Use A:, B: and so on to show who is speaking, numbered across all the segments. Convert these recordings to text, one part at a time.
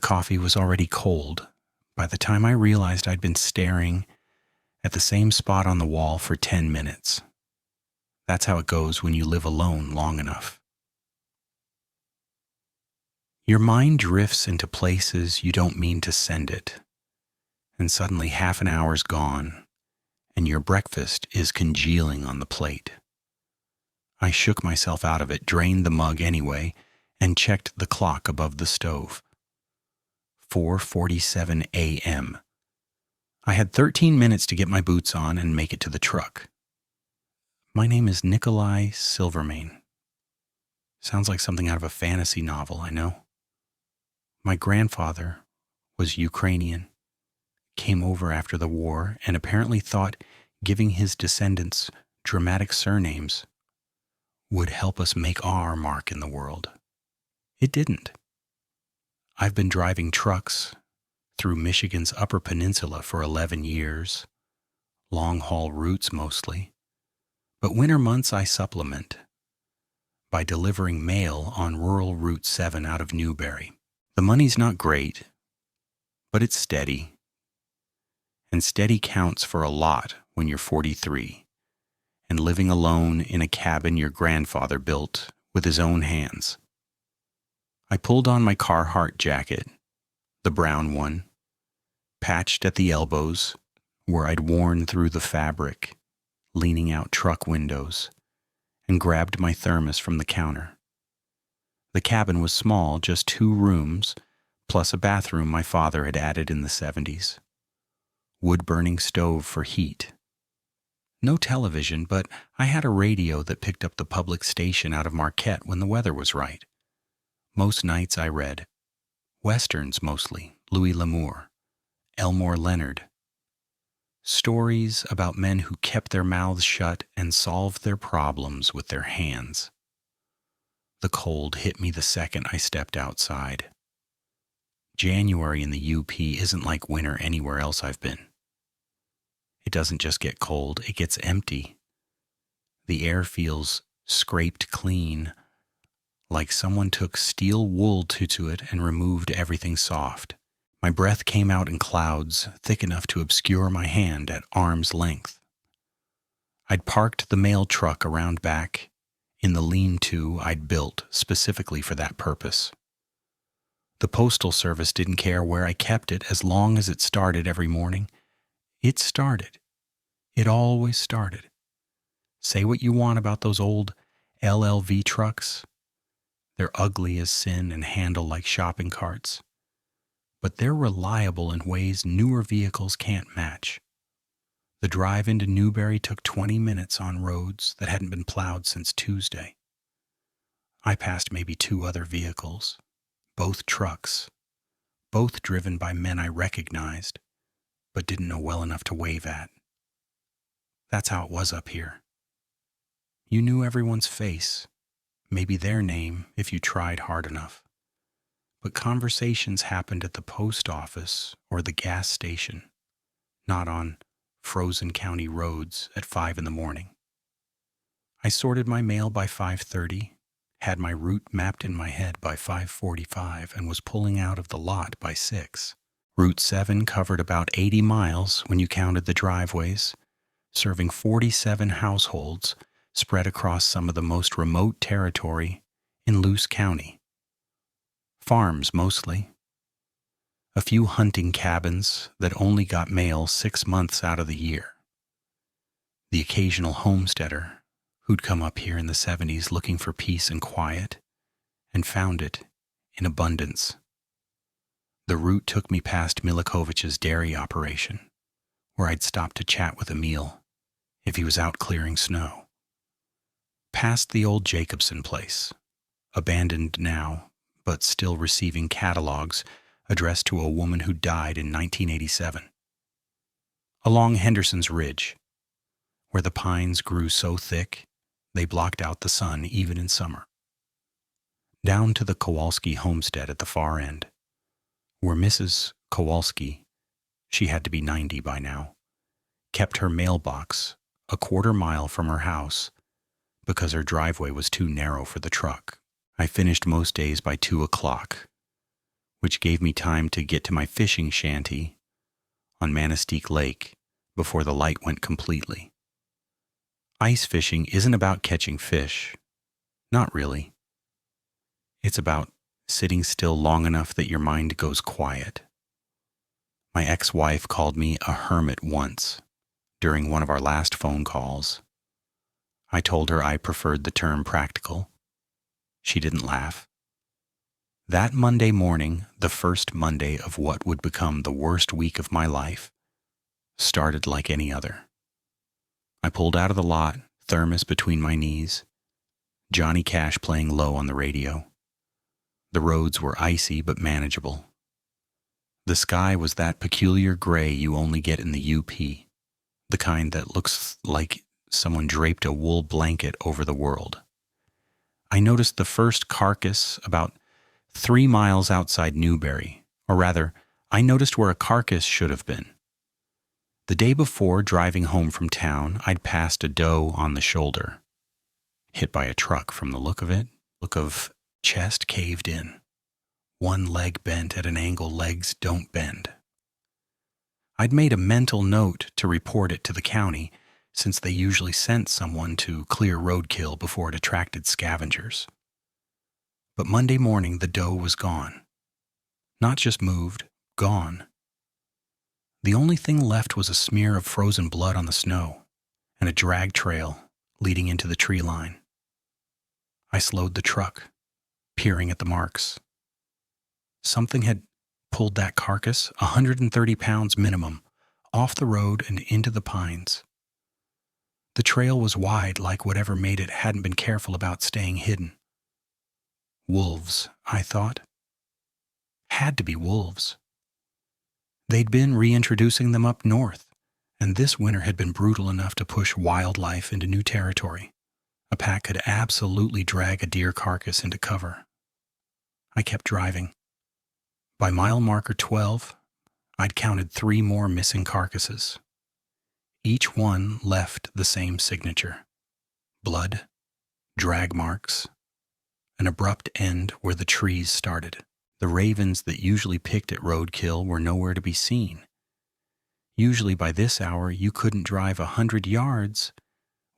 A: coffee was already cold by the time I realized I'd been staring at the same spot on the wall for 10 minutes. That's how it goes when you live alone long enough. Your mind drifts into places you don't mean to send it, and suddenly half an hour's gone, and your breakfast is congealing on the plate. I shook myself out of it, drained the mug anyway, and checked the clock above the stove. 4:47 a.m. I had 13 minutes to get my boots on and make it to the truck. My name is Nikolai Silvermane. Sounds like something out of a fantasy novel, I know. My grandfather was Ukrainian, came over after the war, and apparently thought giving his descendants dramatic surnames would help us make our mark in the world. It didn't. I've been driving trucks through Michigan's Upper Peninsula for 11 years, long-haul routes mostly, but winter months I supplement by delivering mail on rural Route 7 out of Newberry. The money's not great, but it's steady, and steady counts for a lot when you're 43 and living alone in a cabin your grandfather built with his own hands. I pulled on my Carhartt jacket, the brown one, patched at the elbows where I'd worn through the fabric, leaning out truck windows, and grabbed my thermos from the counter. The cabin was small, just 2 rooms, plus a bathroom my father had added in the 70s. Wood-burning stove for heat. No television, but I had a radio that picked up the public station out of Marquette when the weather was right. Most nights I read. Westerns mostly, Louis L'Amour, Elmore Leonard. Stories about men who kept their mouths shut and solved their problems with their hands. The cold hit me the second I stepped outside. January in the UP isn't like winter anywhere else I've been. It doesn't just get cold, it gets empty. The air feels scraped clean, like someone took steel wool to it and removed everything soft. My breath came out in clouds, thick enough to obscure my hand at arm's length. I'd parked the mail truck around back in the lean-to I'd built specifically for that purpose. The Postal Service didn't care where I kept it as long as it started every morning. It started. It always started. Say what you want about those old LLV trucks. They're ugly as sin and handle like shopping carts. But they're reliable in ways newer vehicles can't match. The drive into Newberry took 20 minutes on roads that hadn't been plowed since Tuesday. I passed maybe 2 other vehicles, both trucks, both driven by men I recognized, but didn't know well enough to wave at. That's how it was up here. You knew everyone's face, maybe their name if you tried hard enough. But conversations happened at the post office or the gas station, not on frozen county roads at 5 in the morning. I sorted my mail by 5:30, had my route mapped in my head by 5:45, and was pulling out of the lot by 6. Route 7 covered about 80 miles when you counted the driveways, serving 47 households spread across some of the most remote territory in Luce County. Farms mostly. A few hunting cabins that only got mail 6 months out of the year. The occasional homesteader who'd come up here in the 70s looking for peace and quiet, and found it in abundance. The route took me past Milikovich's dairy operation, where I'd stop to chat with Emil if he was out clearing snow. Past the old Jacobson place, abandoned now, but still receiving catalogs addressed to a woman who died in 1987. Along Henderson's Ridge, where the pines grew so thick they blocked out the sun even in summer. Down to the Kowalski homestead at the far end, where Mrs. Kowalski, she had to be 90 by now, kept her mailbox a quarter mile from her house because her driveway was too narrow for the truck. I finished most days by 2 o'clock, which gave me time to get to my fishing shanty on Manistee Lake before the light went completely. Ice fishing isn't about catching fish. Not really. It's about sitting still long enough that your mind goes quiet. My ex-wife called me a hermit once during one of our last phone calls. I told her I preferred the term practical. She didn't laugh. That Monday morning, the first Monday of what would become the worst week of my life, started like any other. I pulled out of the lot, thermos between my knees, Johnny Cash playing low on the radio. The roads were icy but manageable. The sky was that peculiar gray you only get in the UP, the kind that looks like someone draped a wool blanket over the world. I noticed the first carcass about 3 miles outside Newberry, or rather, I noticed where a carcass should have been. The day before, driving home from town, I'd passed a doe on the shoulder, hit by a truck from the look of it, look of chest caved in, one leg bent at an angle legs don't bend. I'd made a mental note to report it to the county, since they usually sent someone to clear roadkill before it attracted scavengers. But Monday morning, the doe was gone. Not just moved, gone. The only thing left was a smear of frozen blood on the snow and a drag trail leading into the tree line. I slowed the truck, peering at the marks. Something had pulled that carcass, 130 pounds minimum, off the road and into the pines. The trail was wide, like whatever made it hadn't been careful about staying hidden. Wolves, I thought. Had to be wolves. They'd been reintroducing them up north, and this winter had been brutal enough to push wildlife into new territory. A pack could absolutely drag a deer carcass into cover. I kept driving. By mile marker 12, I'd counted 3 more missing carcasses. Each one left the same signature: blood, drag marks, an abrupt end where the trees started. The ravens that usually picked at roadkill were nowhere to be seen. Usually by this hour you couldn't drive 100 yards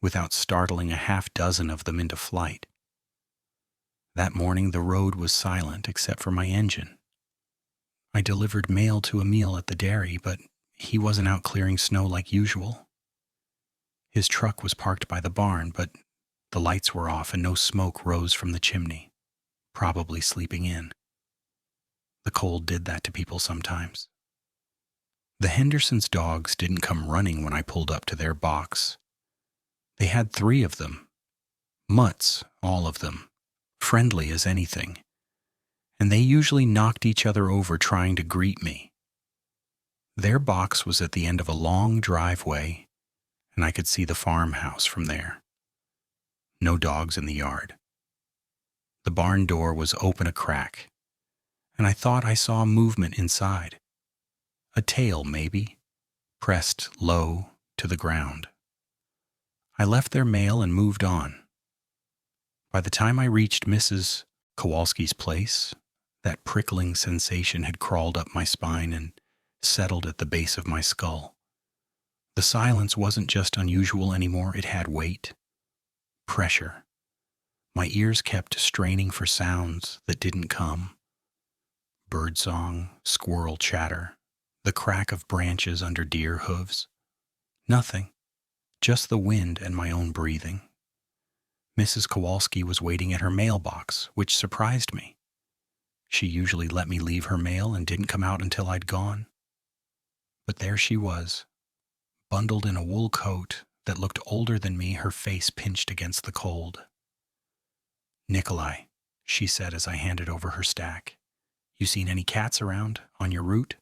A: without startling a half dozen of them into flight. That morning the road was silent except for my engine. I delivered mail to Emil at the dairy, but he wasn't out clearing snow like usual. His truck was parked by the barn, but the lights were off and no smoke rose from the chimney, probably sleeping in. The cold did that to people sometimes. The Hendersons' dogs didn't come running when I pulled up to their box. They had 3 of them. Mutts, all of them. Friendly as anything. And they usually knocked each other over trying to greet me. Their box was at the end of a long driveway, and I could see the farmhouse from there. No dogs in the yard. The barn door was open a crack, and I thought I saw movement inside. A tail, maybe, pressed low to the ground. I left their mail and moved on. By the time I reached Mrs. Kowalski's place, that prickling sensation had crawled up my spine and settled at the base of my skull. The silence wasn't just unusual anymore, it had weight, pressure. My ears kept straining for sounds that didn't come. Birdsong, squirrel chatter, the crack of branches under deer hooves. Nothing, just the wind and my own breathing. Mrs. Kowalski was waiting at her mailbox, which surprised me. She usually let me leave her mail and didn't come out until I'd gone. But there she was, bundled in a wool coat that looked older than me, her face pinched against the cold. "Nikolai," she said as I handed over her stack. "You seen any cats around on your route?"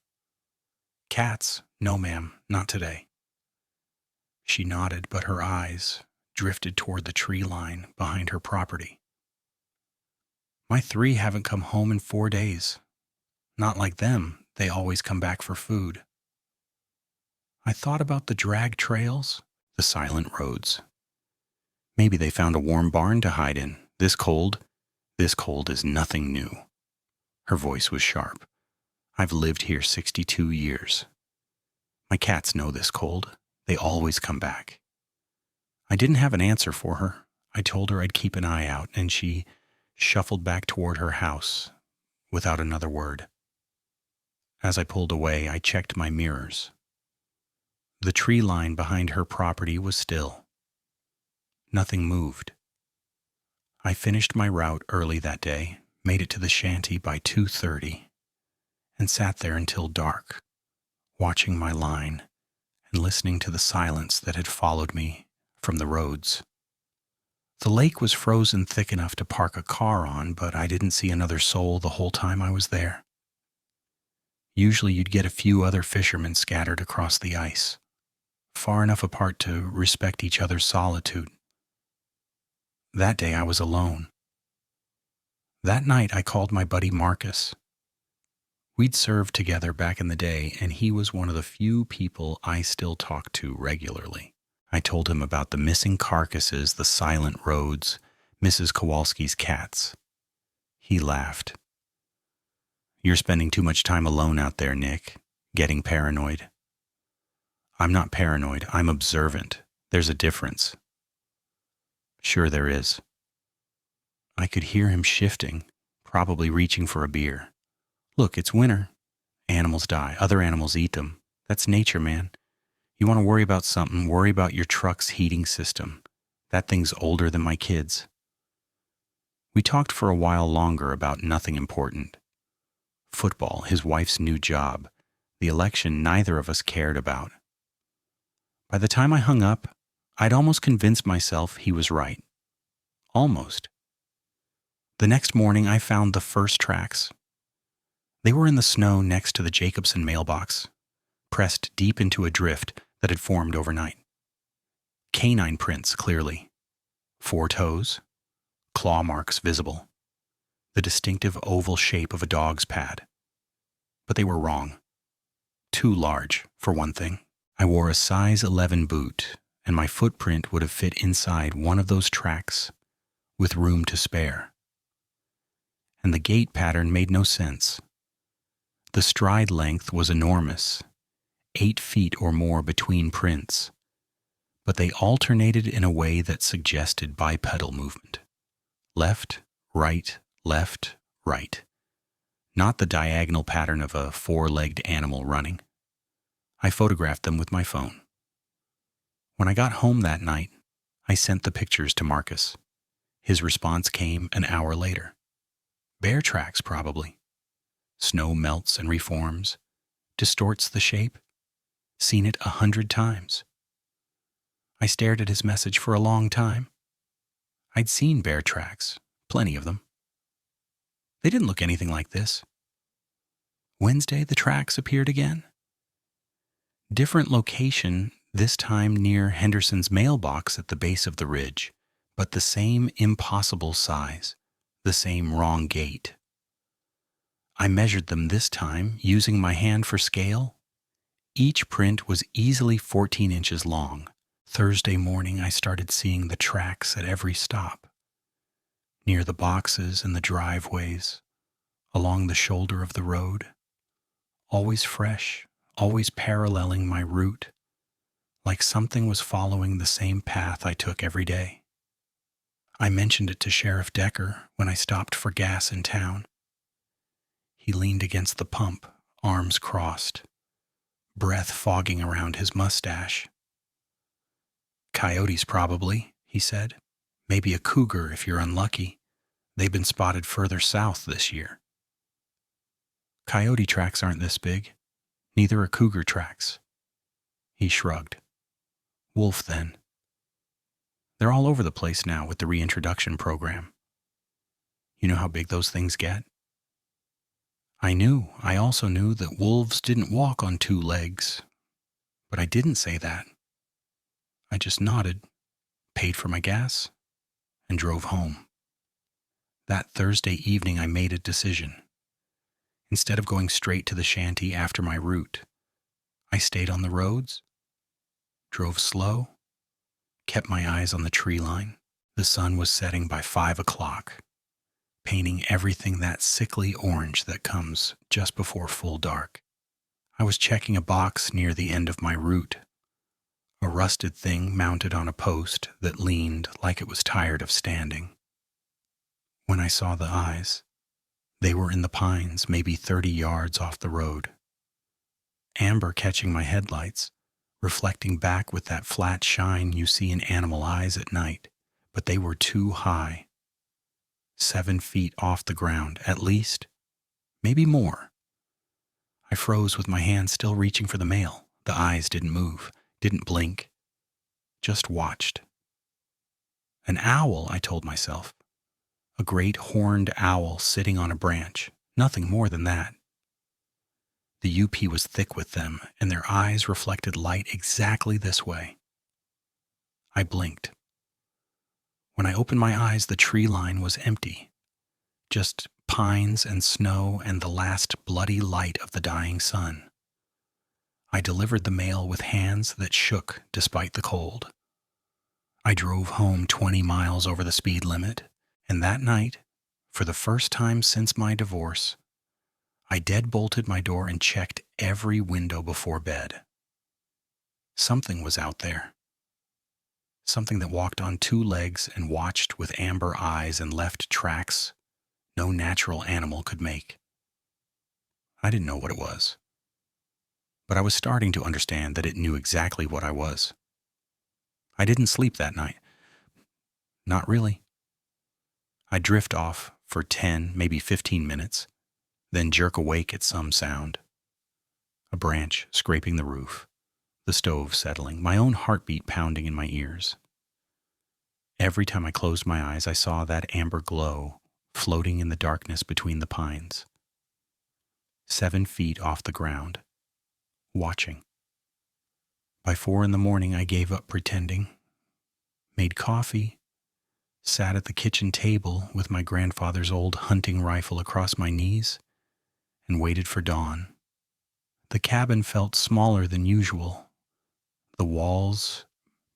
A: "Cats? No, ma'am, not today." She nodded, but her eyes drifted toward the tree line behind her property. "My 3 haven't come home in 4 days. Not like them, they always come back for food." I thought about the drag trails, the silent roads. Maybe they found a warm barn to hide in. This cold is nothing new. Her voice was sharp. I've lived here 62 years. My cats know this cold. They always come back. I didn't have an answer for her. I told her I'd keep an eye out, and she shuffled back toward her house without another word. As I pulled away, I checked my mirrors. The tree line behind her property was still. Nothing moved. I finished my route early that day, made it to the shanty by 2:30, and sat there until dark, watching my line and listening to the silence that had followed me from the roads. The lake was frozen thick enough to park a car on, but I didn't see another soul the whole time I was there. Usually you'd get a few other fishermen scattered across the ice, far enough apart to respect each other's solitude. That day I was alone. That night I called my buddy Marcus. We'd served together back in the day, and he was one of the few people I still talk to regularly. I told him about the missing carcasses, the silent roads, Mrs. Kowalski's cats. He laughed. "You're spending too much time alone out there, Nick, getting paranoid." "I'm not paranoid. I'm observant. There's a difference." "Sure there is." I could hear him shifting, probably reaching for a beer. "Look, it's winter. Animals die. Other animals eat them. That's nature, man. You want to worry about something, worry about your truck's heating system. That thing's older than my kids." We talked for a while longer about nothing important. Football, his wife's new job, the election neither of us cared about. By the time I hung up, I'd almost convinced myself he was right. Almost. The next morning, I found the first tracks. They were in the snow next to the Jacobson mailbox, pressed deep into a drift that had formed overnight. Canine prints, clearly. 4 toes, claw marks visible, the distinctive oval shape of a dog's pad. But they were wrong. Too large, for one thing. I wore a size 11 boot, and my footprint would have fit inside one of those tracks with room to spare. And the gait pattern made no sense. The stride length was enormous, 8 feet or more between prints, but they alternated in a way that suggested bipedal movement. Left, right, left, right. Not the diagonal pattern of a 4-legged animal running. I photographed them with my phone. When I got home that night, I sent the pictures to Marcus. His response came an hour later. "Bear tracks, probably. Snow melts and reforms, distorts the shape. Seen it 100 times." I stared at his message for a long time. I'd seen bear tracks, plenty of them. They didn't look anything like this. Wednesday, the tracks appeared again. Different location, this time near Henderson's mailbox at the base of the ridge, but the same impossible size, the same wrong gait. I measured them this time using my hand for scale. Each print was easily 14 inches long. Thursday morning, I started seeing the tracks at every stop. Near the boxes and the driveways, along the shoulder of the road. Always fresh, always paralleling my route, like something was following the same path I took every day. I mentioned it to Sheriff Decker when I stopped for gas in town. He leaned against the pump, arms crossed, breath fogging around his mustache. "Coyotes, probably," he said. "Maybe a cougar if you're unlucky. They've been spotted further south this year." "Coyote tracks aren't this big. Neither are cougar tracks." He shrugged. "Wolf, then. They're all over the place now with the reintroduction program. You know how big those things get?" I knew. I also knew that wolves didn't walk on 2 legs. But I didn't say that. I just nodded, paid for my gas, and drove home. That Thursday evening I made a decision. Instead of going straight to the shanty after my route, I stayed on the roads, drove slow, kept my eyes on the tree line. The sun was setting by 5 o'clock. painting everything that sickly orange that comes just before full dark. I was checking a box near the end of my route, a rusted thing mounted on a post that leaned like it was tired of standing. When I saw the eyes, they were in the pines, maybe 30 yards off the road. Amber catching my headlights, reflecting back with that flat shine you see in animal eyes at night, but they were too high. 7 feet off the ground, at least, maybe more. I froze with my hand still reaching for the mail. The eyes didn't move, didn't blink, just watched. An owl, I told myself. A great horned owl sitting on a branch, nothing more than that. The UP was thick with them, and their eyes reflected light exactly this way. I blinked. When I opened my eyes, the tree line was empty. Just pines and snow and the last bloody light of the dying sun. I delivered the mail with hands that shook despite the cold. I drove home 20 miles over the speed limit, and that night, for the first time since my divorce, I deadbolted my door and checked every window before bed. Something was out there. Something that walked on 2 legs and watched with amber eyes and left tracks no natural animal could make. I didn't know what it was, but I was starting to understand that it knew exactly what I was. I didn't sleep that night. Not really. I'd drift off for 10, maybe 15 minutes, then jerk awake at some sound. A branch scraping the roof, the stove settling, my own heartbeat pounding in my ears. Every time I closed my eyes, I saw that amber glow floating in the darkness between the pines. 7 feet off the ground, watching. By 4 a.m, I gave up pretending, made coffee, sat at the kitchen table with my grandfather's old hunting rifle across my knees, and waited for dawn. The cabin felt smaller than usual, the walls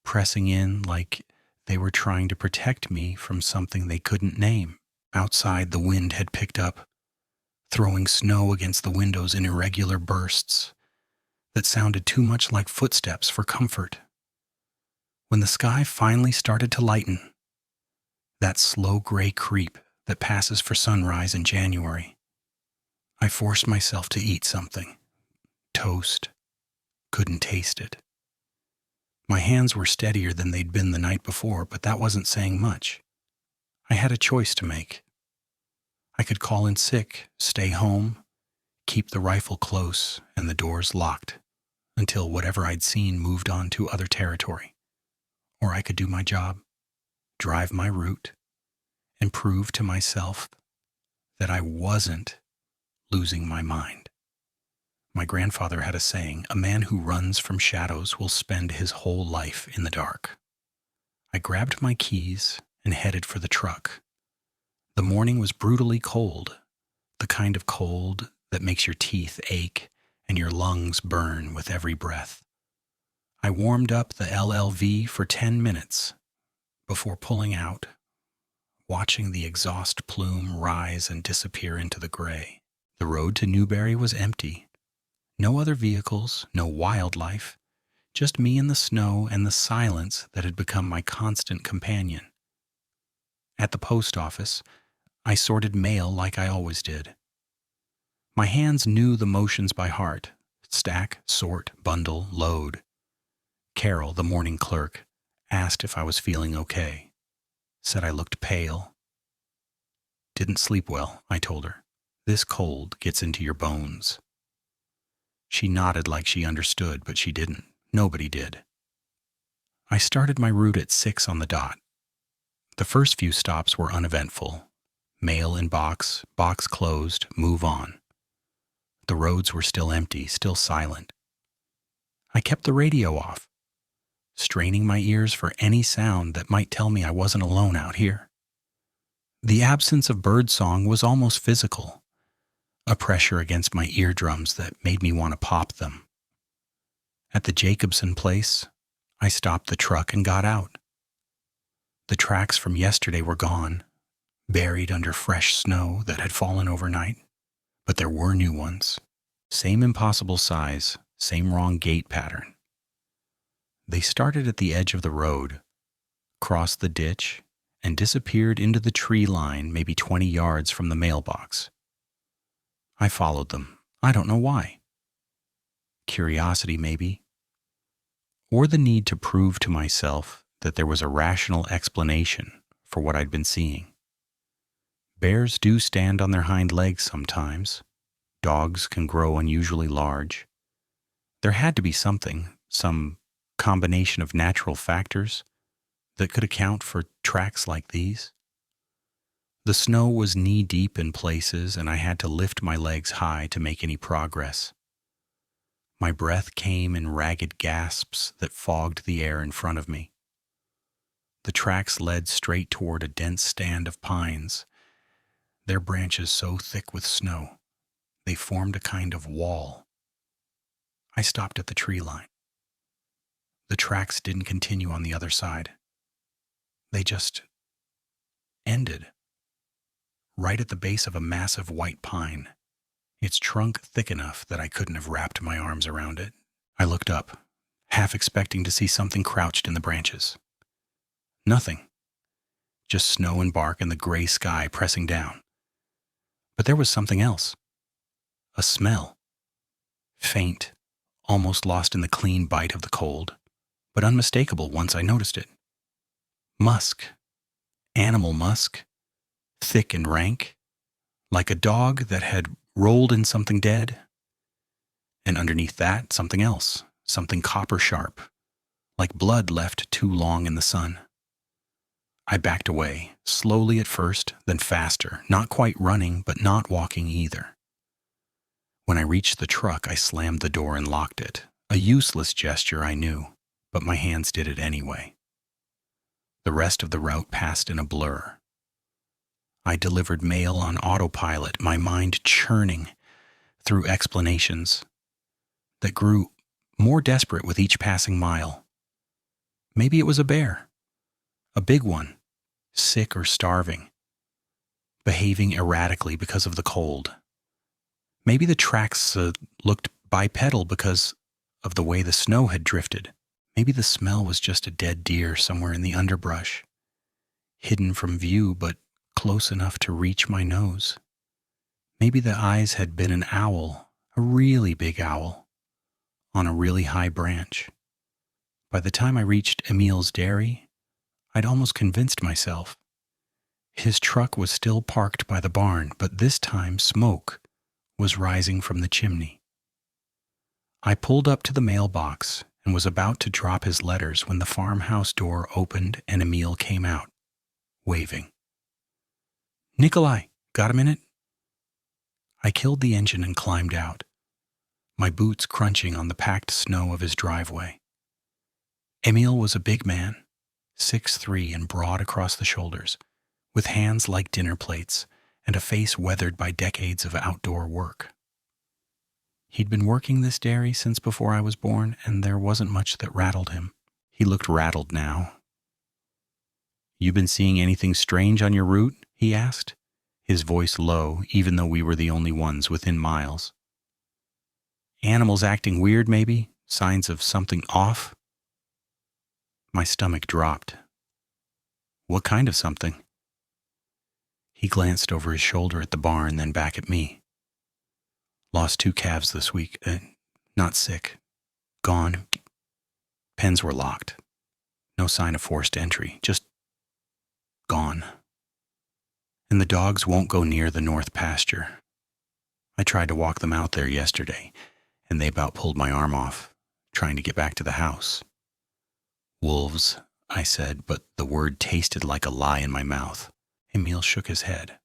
A: pressing in like they were trying to protect me from something they couldn't name. Outside, the wind had picked up, throwing snow against the windows in irregular bursts that sounded too much like footsteps for comfort. When the sky finally started to lighten, that slow gray creep that passes for sunrise in January, I forced myself to eat something. Toast. Couldn't taste it. My hands were steadier than they'd been the night before, but that wasn't saying much. I had a choice to make. I could call in sick, stay home, keep the rifle close and the doors locked until whatever I'd seen moved on to other territory. Or I could do my job, drive my route, and prove to myself that I wasn't losing my mind. My grandfather had a saying, a man who runs from shadows will spend his whole life in the dark. I grabbed my keys and headed for the truck. The morning was brutally cold, the kind of cold that makes your teeth ache and your lungs burn with every breath. I warmed up the LLV for 10 minutes before pulling out, watching the exhaust plume rise and disappear into the gray. The road to Newberry was empty. No other vehicles, no wildlife, just me in the snow and the silence that had become my constant companion. At the post office, I sorted mail like I always did. My hands knew the motions by heart: stack, sort, bundle, load. Carol, the morning clerk, asked if I was feeling okay. Said I looked pale. Didn't sleep well, I told her. This cold gets into your bones. She nodded like she understood, but she didn't. Nobody did. I started my route at 6 on the dot. The first few stops were uneventful. Mail in box, box closed, move on. The roads were still empty, still silent. I kept the radio off, straining my ears for any sound that might tell me I wasn't alone out here. The absence of birdsong was almost physical, a pressure against my eardrums that made me want to pop them. At the Jacobson place, I stopped the truck and got out. The tracks from yesterday were gone, buried under fresh snow that had fallen overnight, but there were new ones. Same impossible size, same wrong gait pattern. They started at the edge of the road, crossed the ditch, and disappeared into the tree line maybe 20 yards from the mailbox. I followed them. I don't know why. Curiosity, maybe. Or the need to prove to myself that there was a rational explanation for what I'd been seeing. Bears do stand on their hind legs sometimes. Dogs can grow unusually large. There had to be something, some combination of natural factors that could account for tracks like these. The snow was knee-deep in places, and I had to lift my legs high to make any progress. My breath came in ragged gasps that fogged the air in front of me. The tracks led straight toward a dense stand of pines, their branches so thick with snow, they formed a kind of wall. I stopped at the tree line. The tracks didn't continue on the other side. They just ended, right at the base of a massive white pine, its trunk thick enough that I couldn't have wrapped my arms around it. I looked up, half expecting to see something crouched in the branches. Nothing. Just snow and bark and the gray sky pressing down. But there was something else. A smell. Faint, almost lost in the clean bite of the cold, but unmistakable once I noticed it. Musk. Animal musk. Thick and rank. Like a dog that had rolled in something dead. And underneath that, something else. Something copper sharp. Like blood left too long in the sun. I backed away, slowly at first, then faster, not quite running, but not walking either. When I reached the truck, I slammed the door and locked it. A useless gesture, I knew, but my hands did it anyway. The rest of the route passed in a blur. I delivered mail on autopilot, my mind churning through explanations that grew more desperate with each passing mile. Maybe it was a bear, a big one, sick or starving, behaving erratically because of the cold. Maybe the tracks looked bipedal because of the way the snow had drifted. Maybe the smell was just a dead deer somewhere in the underbrush, hidden from view but close enough to reach my nose. Maybe the eyes had been an owl, a really big owl, on a really high branch. By the time I reached Emil's dairy, I'd almost convinced myself. His truck was still parked by the barn, but this time smoke was rising from the chimney. I pulled up to the mailbox and was about to drop his letters when the farmhouse door opened and Emil came out, waving. "Nikolai, got a minute?" I killed the engine and climbed out, my boots crunching on the packed snow of his driveway. Emil was a big man, 6'3" and broad across the shoulders, with hands like dinner plates and a face weathered by decades of outdoor work. He'd been working this dairy since before I was born, and there wasn't much that rattled him. He looked rattled now. "You been seeing anything strange on your route?" he asked, his voice low, even though we were the only ones within miles. "Animals acting weird, maybe? Signs of something off?" My stomach dropped. "What kind of something?" He glanced over his shoulder at the barn, then back at me. "Lost 2 calves this week. Not sick. Gone. Pens were locked. No sign of forced entry. Just gone. And the dogs won't go near the north pasture. I tried to walk them out there yesterday, and they about pulled my arm off, trying to get back to the house." "Wolves," I said, but the word tasted like a lie in my mouth. Emil shook his head.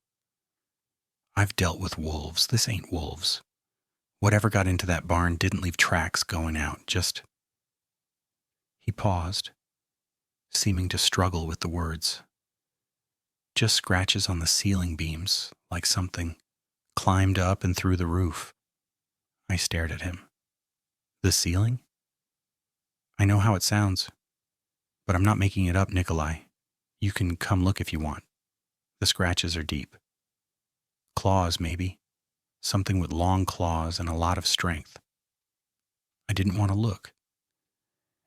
A: "I've dealt with wolves. This ain't wolves. Whatever got into that barn didn't leave tracks going out, just..." He paused, seeming to struggle with the words. "Just scratches on the ceiling beams, like something climbed up and through the roof." I stared at him. "The ceiling? I know how it sounds, but I'm not making it up, Nikolai. You can come look if you want. The scratches are deep. Claws, maybe. Something with long claws and a lot of strength. I didn't want to look.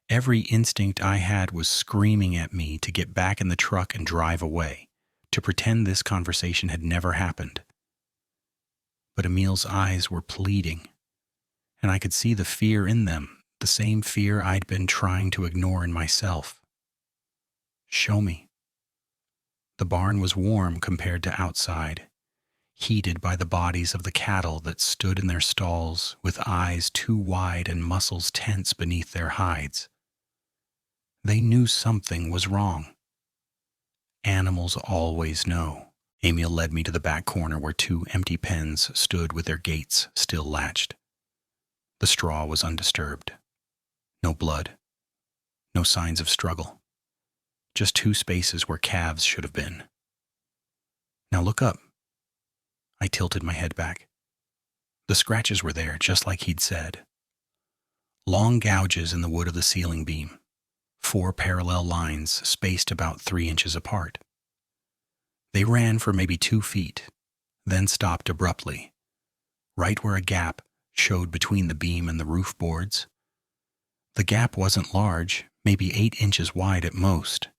A: Every instinct I had was screaming at me to get back in the truck and drive away, to pretend this conversation had never happened. But Emil's eyes were pleading, and I could see the fear in them, the same fear I'd been trying to ignore in myself. Show me. The barn was warm compared to outside, heated by the bodies of the cattle that stood in their stalls with eyes too wide and muscles tense beneath their hides. They knew something was wrong. Animals always know. Emil led me to the back corner where 2 empty pens stood with their gates still latched. The straw was undisturbed. No blood. No signs of struggle. Just 2 spaces where calves should have been. Now look up. I tilted my head back. The scratches were there, just like he'd said. Long gouges in the wood of the ceiling beam. 4 parallel lines spaced about 3 inches apart. They ran for maybe 2 feet, then stopped abruptly, right where a gap showed between the beam and the roof boards. The gap wasn't large, maybe 8 inches wide at most,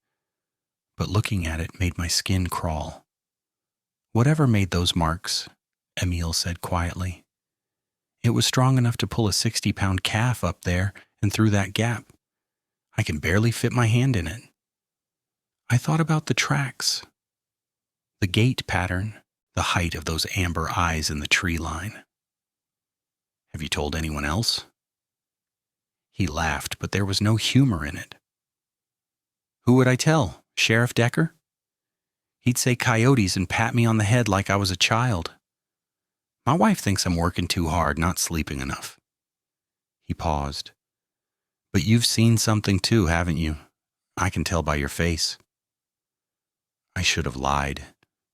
A: but looking at it made my skin crawl. Whatever made those marks, Emil said quietly, it was strong enough to pull a 60-pound calf up there and through that gap. I can barely fit my hand in it. I thought about the tracks, the gait pattern, the height of those amber eyes in the tree line. Have you told anyone else? He laughed, but there was no humor in it. Who would I tell? Sheriff Decker? He'd say coyotes and pat me on the head like I was a child. My wife thinks I'm working too hard, not sleeping enough. He paused. But you've seen something too, haven't you? I can tell by your face. I should have lied,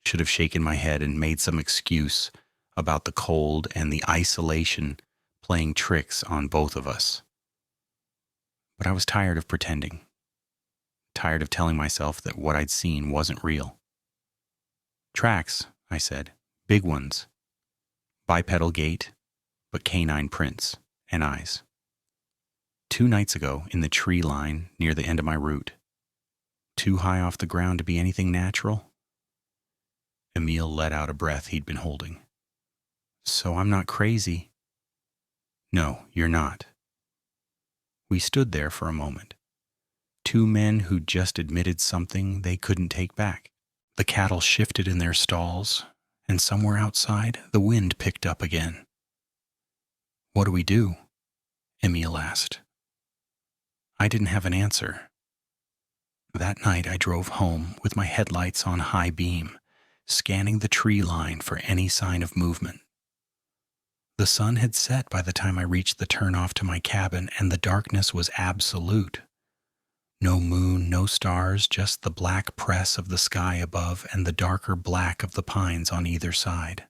A: should have shaken my head and made some excuse about the cold and the isolation playing tricks on both of us. But I was tired of pretending, tired of telling myself that what I'd seen wasn't real. Tracks, I said, big ones. Bipedal gait, but canine prints and eyes. 2 nights ago, in the tree line near the end of my route. Too high off the ground to be anything natural? Emil let out a breath he'd been holding. So I'm not crazy? No, you're not. We stood there for a moment. 2 men who'd just admitted something they couldn't take back. The cattle shifted in their stalls, and somewhere outside, the wind picked up again. What do we do? Emil asked. I didn't have an answer. That night I drove home with my headlights on high beam, scanning the tree line for any sign of movement. The sun had set by the time I reached the turnoff to my cabin, and the darkness was absolute. No moon, no stars, just the black press of the sky above and the darker black of the pines on either side.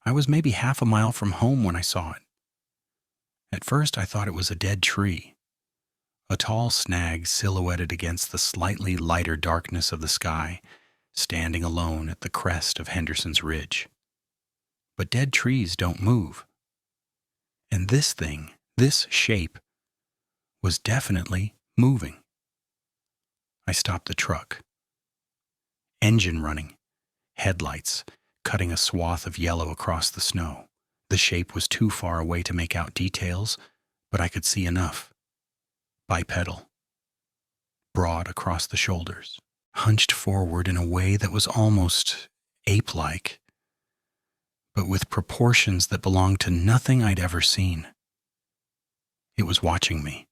A: I was maybe half a mile from home when I saw it. At first I thought it was a dead tree, a tall snag silhouetted against the slightly lighter darkness of the sky, standing alone at the crest of Henderson's Ridge. But dead trees don't move. And this thing, this shape, was definitely moving. I stopped the truck. Engine running, headlights cutting a swath of yellow across the snow. The shape was too far away to make out details, but I could see enough. Bipedal, broad across the shoulders, hunched forward in a way that was almost ape-like, but with proportions that belonged to nothing I'd ever seen. It was watching me.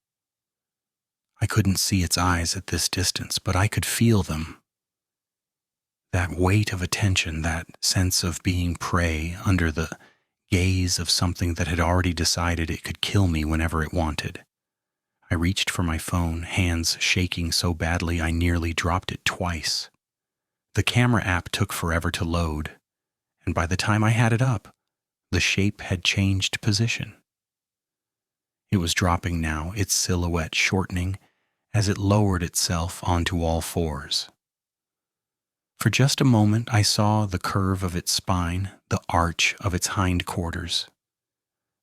A: I couldn't see its eyes at this distance, but I could feel them. That weight of attention, that sense of being prey under the gaze of something that had already decided it could kill me whenever it wanted. I reached for my phone, hands shaking so badly I nearly dropped it twice. The camera app took forever to load, and by the time I had it up, the shape had changed position. It was dropping now, its silhouette shortening as it lowered itself onto all fours. For just a moment, I saw the curve of its spine, the arch of its hind quarters,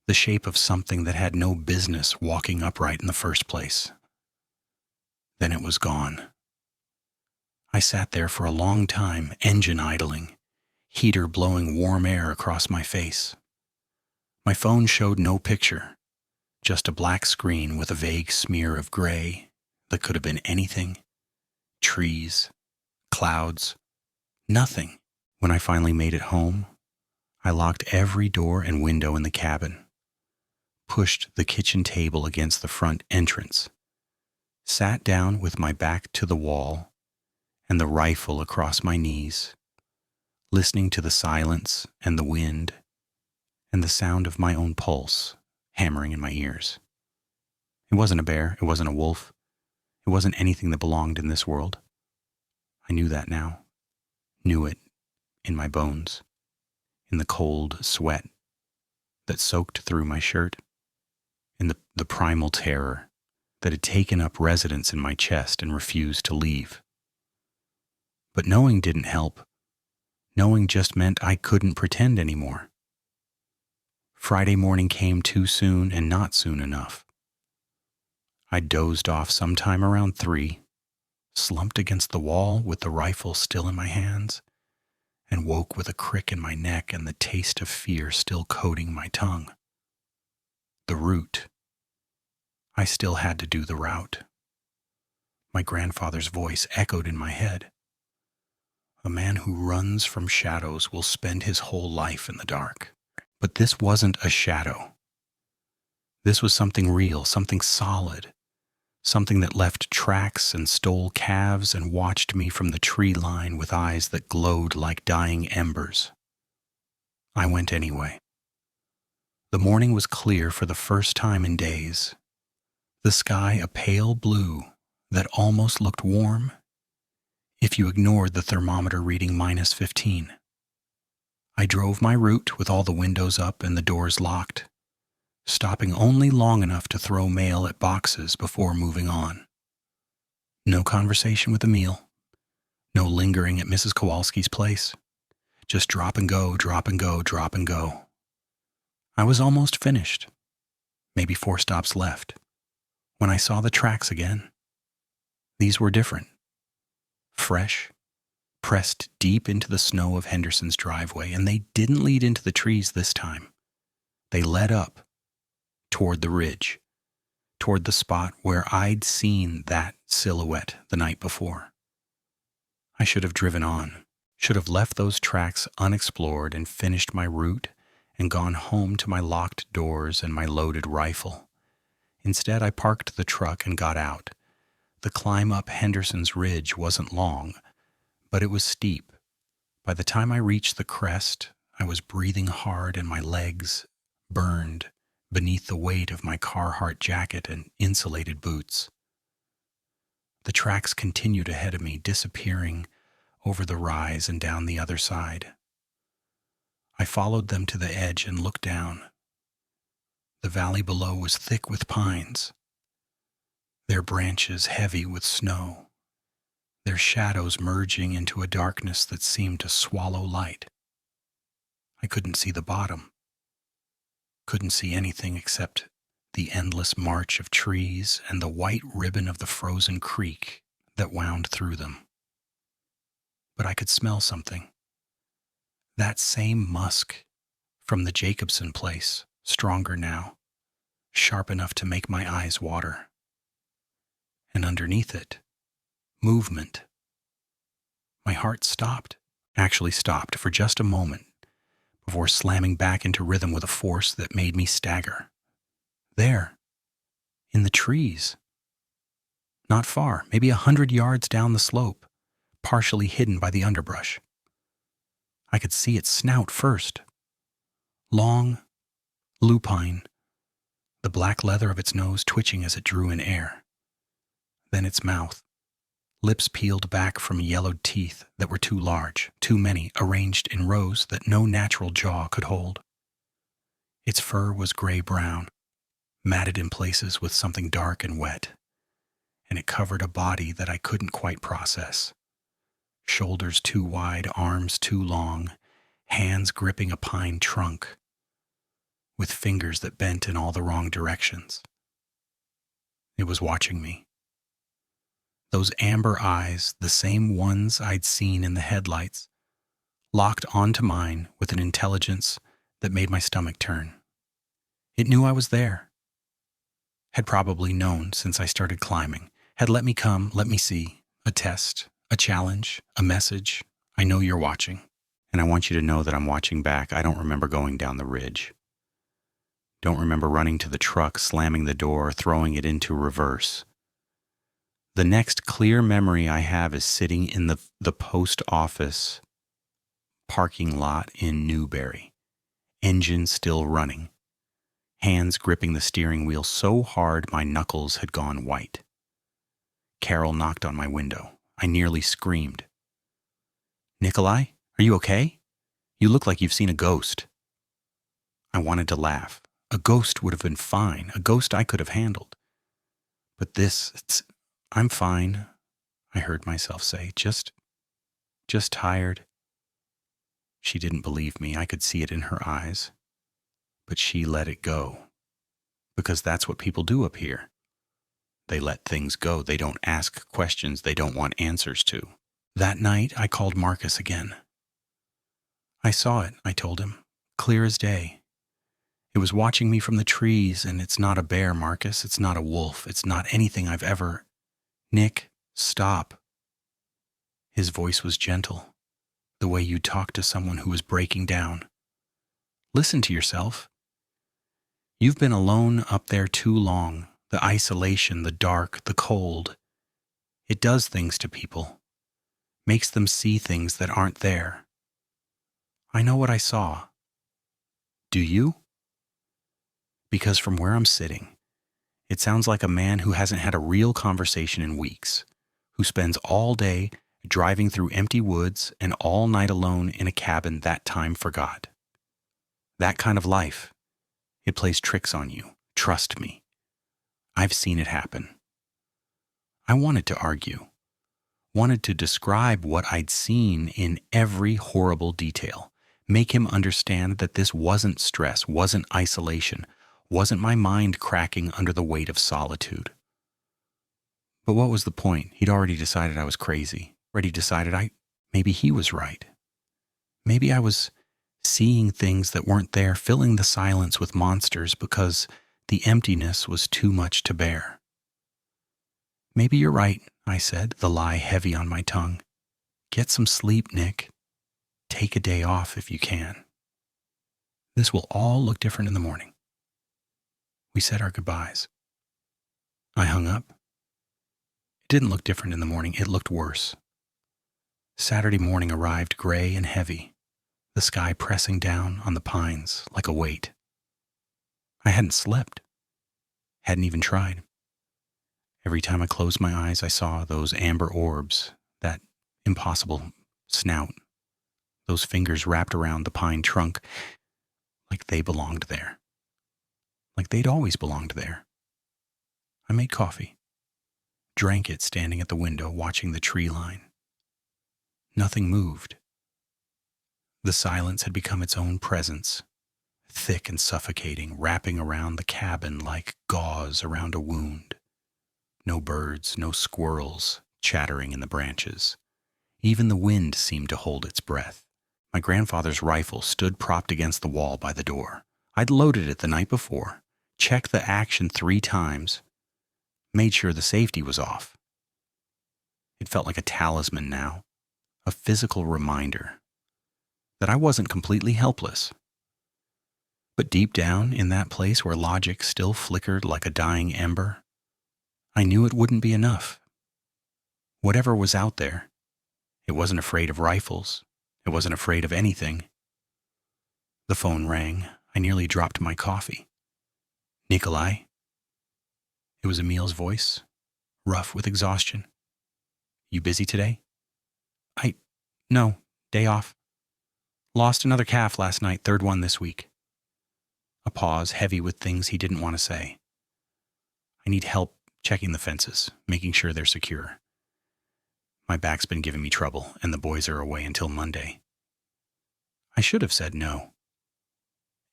A: the shape of something that had no business walking upright in the first place. Then it was gone. I sat there for a long time, engine idling, heater blowing warm air across my face. My phone showed no picture, just a black screen with a vague smear of gray that could have been anything. Trees, clouds, nothing. When I finally made it home, I locked every door and window in the cabin, pushed the kitchen table against the front entrance, sat down with my back to the wall and the rifle across my knees, listening to the silence and the wind and the sound of my own pulse hammering in my ears. It wasn't a bear, it wasn't a wolf, it wasn't anything that belonged in this world. I knew that now, knew it in my bones, in the cold sweat that soaked through my shirt, in the primal terror that had taken up residence in my chest and refused to leave. But knowing didn't help. Knowing just meant I couldn't pretend anymore. Friday morning came too soon and not soon enough. I dozed off sometime around 3, slumped against the wall with the rifle still in my hands, and woke with a crick in my neck and the taste of fear still coating my tongue. The route. I still had to do the route. My grandfather's voice echoed in my head. A man who runs from shadows will spend his whole life in the dark. But this wasn't a shadow. This was something real, something solid, something that left tracks and stole calves and watched me from the tree line with eyes that glowed like dying embers. I went anyway. The morning was clear for the first time in days. The sky a pale blue that almost looked warm if you ignored the thermometer reading -15. I drove my route with all the windows up and the doors locked, stopping only long enough to throw mail at boxes before moving on. No conversation with Emil, no lingering at Mrs. Kowalski's place, just drop and go, drop and go, drop and go. I was almost finished, maybe 4 stops left, when I saw the tracks again. These were different, fresh, pressed deep into the snow of Henderson's driveway, and they didn't lead into the trees this time. They led up, toward the ridge, toward the spot where I'd seen that silhouette the night before. I should have driven on, should have left those tracks unexplored and finished my route and gone home to my locked doors and my loaded rifle. Instead, I parked the truck and got out. The climb up Henderson's ridge wasn't long, but it was steep. By the time I reached the crest, I was breathing hard and my legs burned beneath the weight of my Carhartt jacket and insulated boots. The tracks continued ahead of me, disappearing over the rise and down the other side. I followed them to the edge and looked down. The valley below was thick with pines, their branches heavy with snow, their shadows merging into a darkness that seemed to swallow light. I couldn't see the bottom, couldn't see anything except the endless march of trees and the white ribbon of the frozen creek that wound through them. But I could smell something. That same musk from the Jacobson place, stronger now, sharp enough to make my eyes water. And underneath it, movement. My heart stopped, actually stopped for just a moment, before slamming back into rhythm with a force that made me stagger. There, in the trees. Not far, maybe 100 yards down the slope, partially hidden by the underbrush. I could see its snout first. Long, lupine, the black leather of its nose twitching as it drew in air. Then its mouth, lips peeled back from yellowed teeth that were too large, too many, arranged in rows that no natural jaw could hold. Its fur was gray-brown, matted in places with something dark and wet, and it covered a body that I couldn't quite process. shoulders too wide, arms too long, hands gripping a pine trunk, with fingers that bent in all the wrong directions. It was watching me. Those amber eyes, the same ones I'd seen in the headlights, locked onto mine with an intelligence that made my stomach turn. It knew I was there. Had probably known since I started climbing. Had let me come, let me see. A test, a challenge, a message. I know you're watching. And I want you to know that I'm watching back. I don't remember going down the ridge. Don't remember running to the truck, slamming the door, throwing it into reverse. The next clear memory I have is sitting in the post office parking lot in Newberry. Engine still running. Hands gripping the steering wheel so hard my knuckles had gone white. Carol knocked on my window. I nearly screamed. "Nikolai, are you okay? You look like you've seen a ghost." I wanted to laugh. A ghost would have been fine. A ghost I could have handled. But I'm fine, I heard myself say. Just tired. She didn't believe me. I could see it in her eyes. But she let it go. Because that's what people do up here. They let things go. They don't ask questions they don't want answers to. That night, I called Marcus again. I saw it, I told him, clear as day. It was watching me from the trees, and it's not a bear, Marcus. It's not a wolf. It's not anything I've ever... Nick, stop. His voice was gentle, the way you talk to someone who is breaking down. Listen to yourself. You've been alone up there too long. The isolation, the dark, the cold. It does things to people. Makes them see things that aren't there. I know what I saw. Do you? Because from where I'm sitting, it sounds like a man who hasn't had a real conversation in weeks, who spends all day driving through empty woods and all night alone in a cabin that time forgot. That kind of life, it plays tricks on you. Trust me. I've seen it happen. I wanted to argue, wanted to describe what I'd seen in every horrible detail, make him understand that this wasn't stress, wasn't isolation, wasn't my mind cracking under the weight of solitude. But what was the point? He'd already decided I was crazy. Already decided maybe he was right. Maybe I was seeing things that weren't there, filling the silence with monsters because the emptiness was too much to bear. Maybe you're right, I said, the lie heavy on my tongue. Get some sleep, Nick. Take a day off if you can. This will all look different in the morning. We said our goodbyes. I hung up. It didn't look different in the morning. It looked worse. Saturday morning arrived gray and heavy, the sky pressing down on the pines like a weight. I hadn't slept. Hadn't even tried. Every time I closed my eyes, I saw those amber orbs, that impossible snout, those fingers wrapped around the pine trunk like they belonged there. Like they'd always belonged there. I made coffee, drank it standing at the window watching the tree line. Nothing moved. The silence had become its own presence, thick and suffocating, wrapping around the cabin like gauze around a wound. No birds, no squirrels chattering in the branches. Even the wind seemed to hold its breath. My grandfather's rifle stood propped against the wall by the door. I'd loaded it the night before, checked the action 3 times, made sure the safety was off. It felt like a talisman now, a physical reminder that I wasn't completely helpless. But deep down in that place where logic still flickered like a dying ember, I knew it wouldn't be enough. Whatever was out there, it wasn't afraid of rifles. It wasn't afraid of anything. The phone rang. I nearly dropped my coffee. Nikolai? It was Emil's voice, rough with exhaustion. You busy today? No, day off. Lost another calf last night, 3rd one this week. A pause, heavy with things he didn't want to say. I need help checking the fences, making sure they're secure. My back's been giving me trouble, and the boys are away until Monday. I should have said no.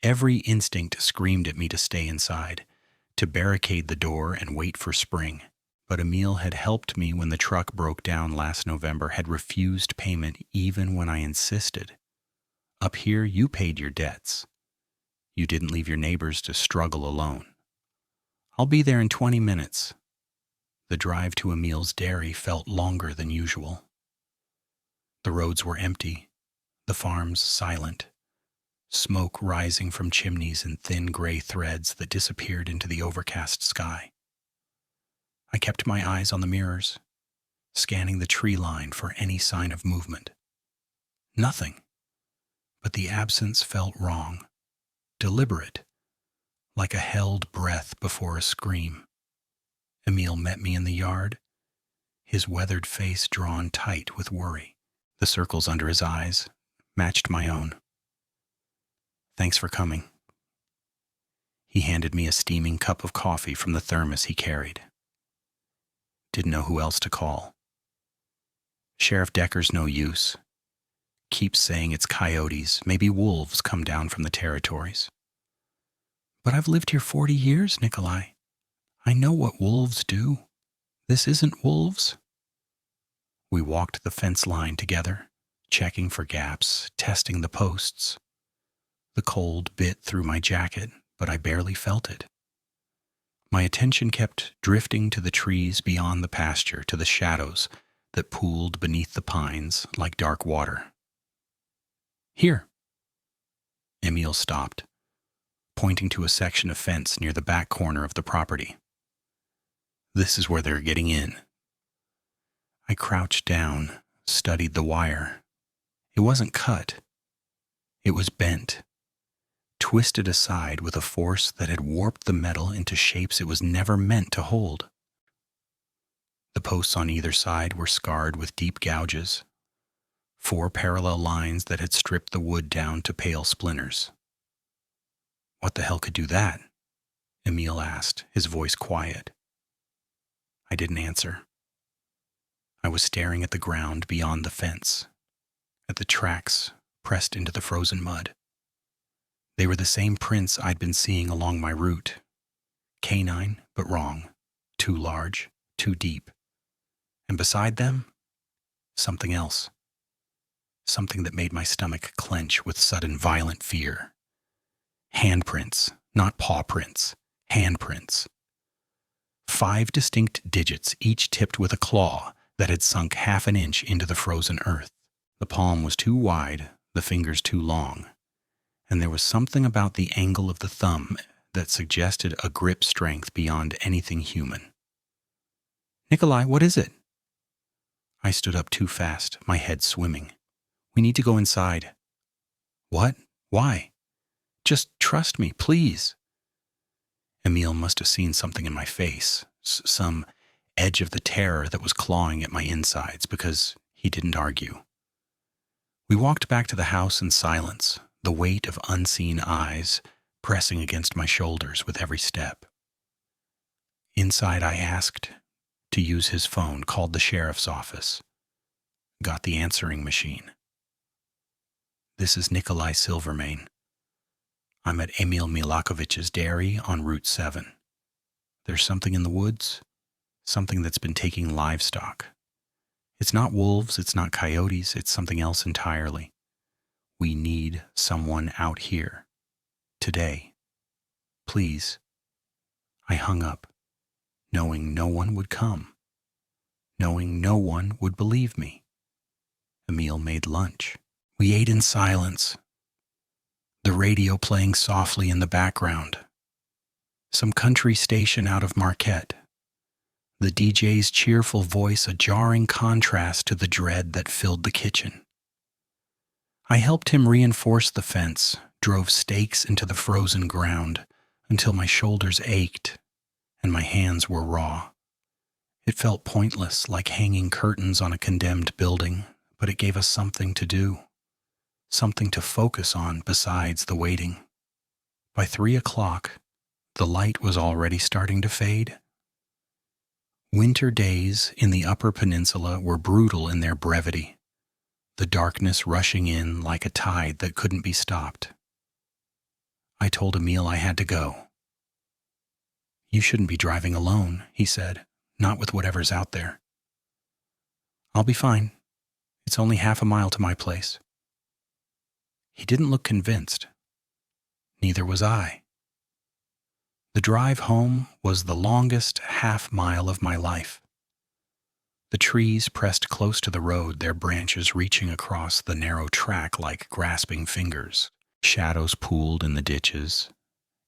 A: Every instinct screamed at me to stay inside, to barricade the door and wait for spring. But Emil had helped me when the truck broke down last November, had refused payment even when I insisted. Up here, you paid your debts. You didn't leave your neighbors to struggle alone. I'll be there in 20 minutes. The drive to Emil's dairy felt longer than usual. The roads were empty, the farms silent, smoke rising from chimneys in thin gray threads that disappeared into the overcast sky. I kept my eyes on the mirrors, scanning the tree line for any sign of movement. Nothing, but the absence felt wrong, deliberate, like a held breath before a scream. Emil met me in the yard, his weathered face drawn tight with worry. The circles under his eyes matched my own. Thanks for coming. He handed me a steaming cup of coffee from the thermos he carried. Didn't know who else to call. Sheriff Decker's no use. Keeps saying it's coyotes, maybe wolves come down from the territories. But I've lived here 40 years, Nikolai. I know what wolves do. This isn't wolves. We walked the fence line together, checking for gaps, testing the posts. The cold bit through my jacket, but I barely felt it. My attention kept drifting to the trees beyond the pasture, to the shadows that pooled beneath the pines like dark water. Here. Emil stopped, pointing to a section of fence near the back corner of the property. This is where they're getting in. I crouched down, studied the wire. It wasn't cut. It was bent, twisted aside with a force that had warped the metal into shapes it was never meant to hold. The posts on either side were scarred with deep gouges, 4 parallel lines that had stripped the wood down to pale splinters. What the hell could do that? Emil asked, his voice quiet. I didn't answer. I was staring at the ground beyond the fence, at the tracks pressed into the frozen mud. They were the same prints I'd been seeing along my route. Canine, but wrong. Too large, too deep. And beside them, something else. Something that made my stomach clench with sudden violent fear. Handprints, not paw prints. Handprints. 5 distinct digits, each tipped with a claw that had sunk half an inch into the frozen earth. The palm was too wide, the fingers too long, and there was something about the angle of the thumb that suggested a grip strength beyond anything human. Nikolai, what is it? I stood up too fast, my head swimming. We need to go inside. What? Why? Just trust me, please. Emil must have seen something in my face, some edge of the terror that was clawing at my insides, because he didn't argue. We walked back to the house in silence, the weight of unseen eyes pressing against my shoulders with every step. Inside, I asked to use his phone, called the sheriff's office. Got the answering machine. This is Nikolai Silvermane. I'm at Emil Milakovich's dairy on Route 7. There's something in the woods, something that's been taking livestock. It's not wolves, it's not coyotes, it's something else entirely. We need someone out here. Today. Please. I hung up, knowing no one would come, knowing no one would believe me. Emil made lunch. We ate in silence, the radio playing softly in the background. Some country station out of Marquette. The DJ's cheerful voice a jarring contrast to the dread that filled the kitchen. I helped him reinforce the fence, drove stakes into the frozen ground until my shoulders ached and my hands were raw. It felt pointless, like hanging curtains on a condemned building, but it gave us something to do, something to focus on besides the waiting. By 3 o'clock, the light was already starting to fade. Winter days in the Upper Peninsula were brutal in their brevity, the darkness rushing in like a tide that couldn't be stopped. I told Emil I had to go. "You shouldn't be driving alone," he said, "not with whatever's out there." "I'll be fine. It's only half a mile to my place." He didn't look convinced. Neither was I. The drive home was the longest half mile of my life. The trees pressed close to the road, their branches reaching across the narrow track like grasping fingers. Shadows pooled in the ditches,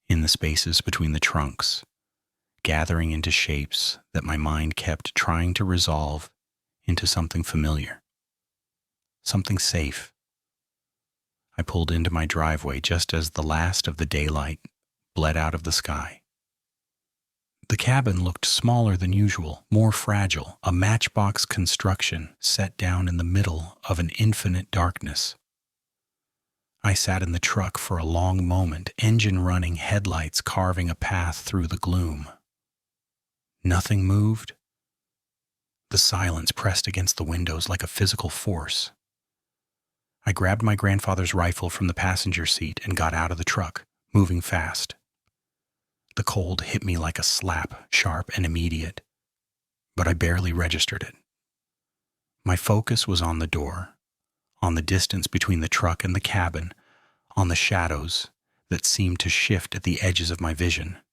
A: in the spaces between the trunks, gathering into shapes that my mind kept trying to resolve into something familiar, something safe. I pulled into my driveway just as the last of the daylight bled out of the sky. The cabin looked smaller than usual, more fragile, a matchbox construction set down in the middle of an infinite darkness. I sat in the truck for a long moment, engine running, headlights carving a path through the gloom. Nothing moved. The silence pressed against the windows like a physical force. I grabbed my grandfather's rifle from the passenger seat and got out of the truck, moving fast. The cold hit me like a slap, sharp and immediate, but I barely registered it. My focus was on the door, on the distance between the truck and the cabin, on the shadows that seemed to shift at the edges of my vision.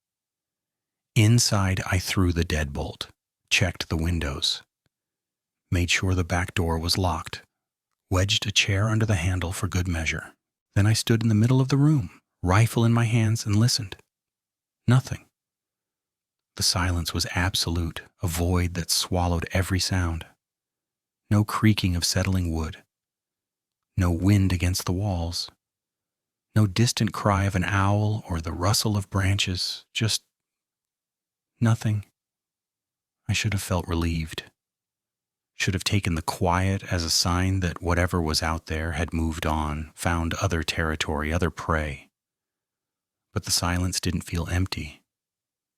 A: Inside, I threw the deadbolt, checked the windows, made sure the back door was locked, wedged a chair under the handle for good measure. Then I stood in the middle of the room, rifle in my hands, and listened. Nothing. The silence was absolute, a void that swallowed every sound. No creaking of settling wood. No wind against the walls. No distant cry of an owl or the rustle of branches. Just nothing. I should have felt relieved. Should have taken the quiet as a sign that whatever was out there had moved on, found other territory, other prey. But the silence didn't feel empty.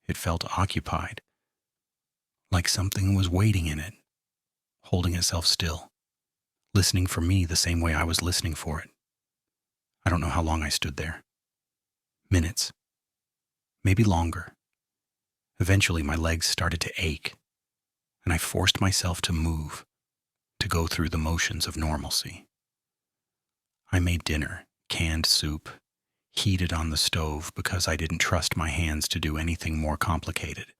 A: It felt occupied, like something was waiting in it, holding itself still, listening for me the same way I was listening for it. I don't know how long I stood there. Minutes, maybe longer. Eventually my legs started to ache, and I forced myself to move, to go through the motions of normalcy. I made dinner, canned soup, heated on the stove because I didn't trust my hands to do anything more complicated.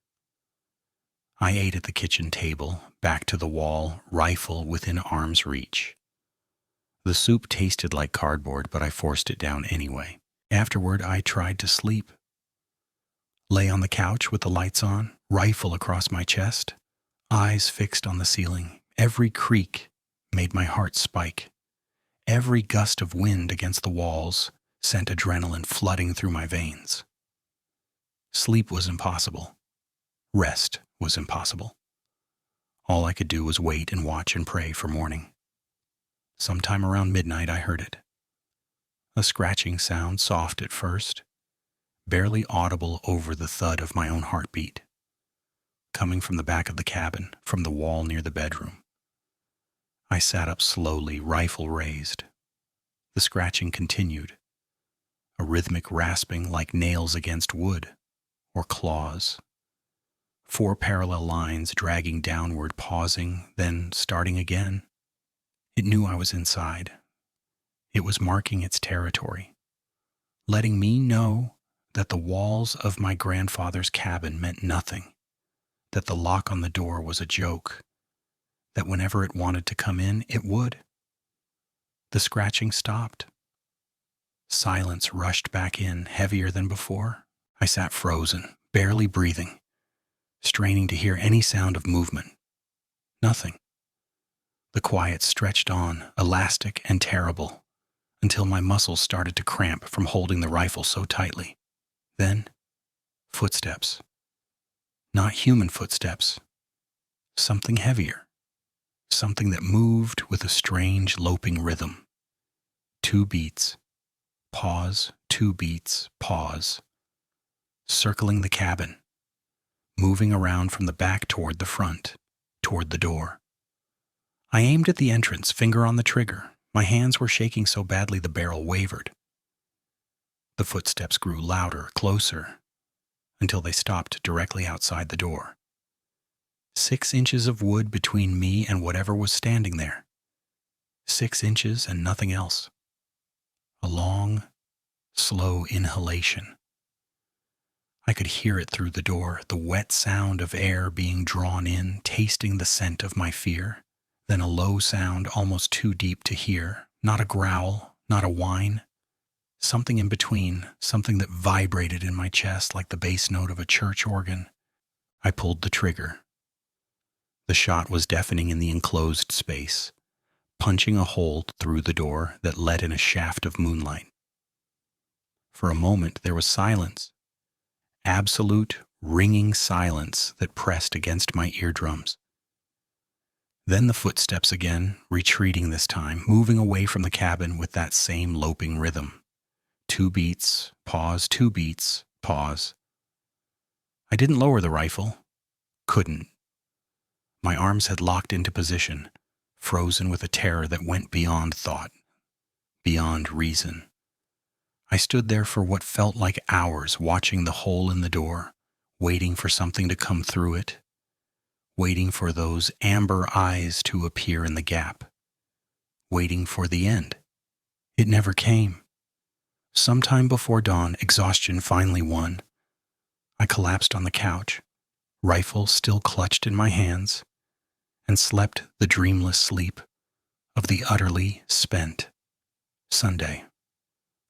A: I ate at the kitchen table, back to the wall, rifle within arm's reach. The soup tasted like cardboard, but I forced it down anyway. Afterward, I tried to sleep. Lay on the couch with the lights on, rifle across my chest, eyes fixed on the ceiling. Every creak made my heart spike. Every gust of wind against the walls sent adrenaline flooding through my veins. Sleep was impossible. Rest was impossible. All I could do was wait and watch and pray for morning. Sometime around midnight I heard it. A scratching sound, soft at first, barely audible over the thud of my own heartbeat, coming from the back of the cabin, from the wall near the bedroom. I sat up slowly, rifle raised. The scratching continued, a rhythmic rasping like nails against wood or claws. 4 parallel lines dragging downward, pausing, then starting again. It knew I was inside. It was marking its territory, letting me know that the walls of my grandfather's cabin meant nothing, that the lock on the door was a joke, that whenever it wanted to come in, it would. The scratching stopped. Silence rushed back in, heavier than before. I sat frozen, barely breathing, straining to hear any sound of movement. Nothing. The quiet stretched on, elastic and terrible, until my muscles started to cramp from holding the rifle so tightly. Then, footsteps. Not human footsteps. Something heavier. Something that moved with a strange, loping rhythm. 2 beats. Pause, 2 beats, pause. Circling the cabin. moving around from the back toward the front, toward the door. I aimed at the entrance, finger on the trigger. My hands were shaking so badly the barrel wavered. The footsteps grew louder, closer, until they stopped directly outside the door. 6 inches of wood between me and whatever was standing there. 6 inches and nothing else. A long, slow inhalation. I could hear it through the door, the wet sound of air being drawn in, tasting the scent of my fear. Then a low sound almost too deep to hear, not a growl, not a whine. Something in between, something that vibrated in my chest like the bass note of a church organ. I pulled the trigger. The shot was deafening in the enclosed space, punching a hole through the door that let in a shaft of moonlight. For a moment there was silence. Absolute, ringing silence that pressed against my eardrums. Then the footsteps again, retreating this time, moving away from the cabin with that same loping rhythm. 2 beats, pause, 2 beats, pause. I didn't lower the rifle. Couldn't. My arms had locked into position, frozen with a terror that went beyond thought, beyond reason. I stood there for what felt like hours, watching the hole in the door, waiting for something to come through it, waiting for those amber eyes to appear in the gap, waiting for the end. It never came. Sometime before dawn, exhaustion finally won. I collapsed on the couch, rifle still clutched in my hands, and slept the dreamless sleep of the utterly spent Sunday.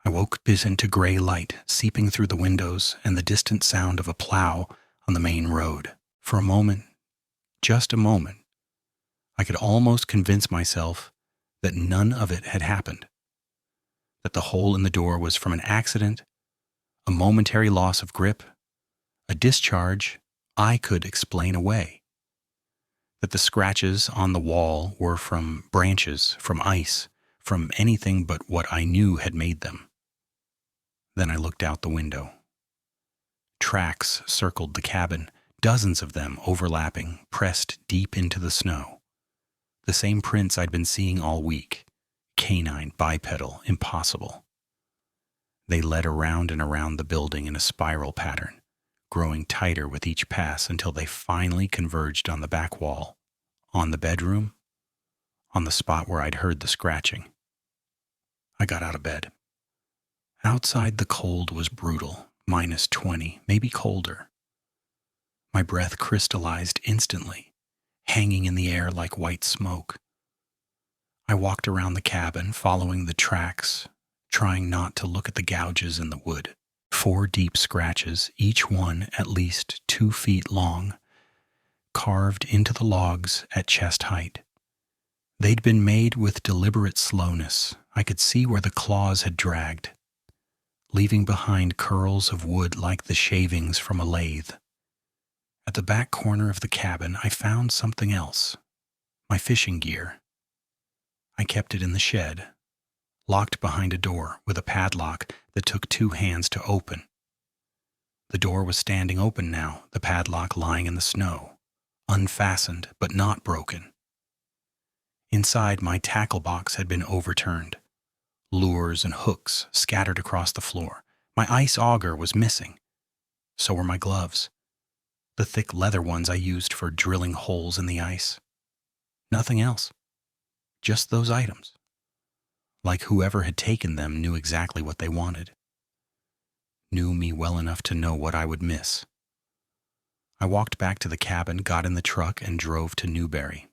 A: I woke into gray light seeping through the windows and the distant sound of a plow on the main road. For a moment, just a moment, I could almost convince myself that none of it had happened, that the hole in the door was from an accident, a momentary loss of grip, a discharge I could explain away, that the scratches on the wall were from branches, from ice, from anything but what I knew had made them. Then I looked out the window. Tracks circled the cabin, dozens of them overlapping, pressed deep into the snow. The same prints I'd been seeing all week. Canine, bipedal, impossible. They led around and around the building in a spiral pattern, growing tighter with each pass until they finally converged on the back wall, on the bedroom, on the spot where I'd heard the scratching. I got out of bed. Outside the cold was brutal, -20, maybe colder. My breath crystallized instantly, hanging in the air like white smoke. I walked around the cabin, following the tracks, trying not to look at the gouges in the wood. 4 deep scratches, each one at least 2 feet long, carved into the logs at chest height. They'd been made with deliberate slowness. I could see where the claws had dragged, leaving behind curls of wood like the shavings from a lathe. At the back corner of the cabin, I found something else, my fishing gear. I kept it in the shed, locked behind a door with a padlock that took 2 hands to open. The door was standing open now, the padlock lying in the snow, unfastened but not broken. Inside, my tackle box had been overturned. Lures and hooks scattered across the floor. My ice auger was missing. So were my gloves, the thick leather ones I used for drilling holes in the ice. Nothing else. Just those items. Like whoever had taken them knew exactly what they wanted. Knew me well enough to know what I would miss. I walked back to the cabin, got in the truck, and drove to Newberry.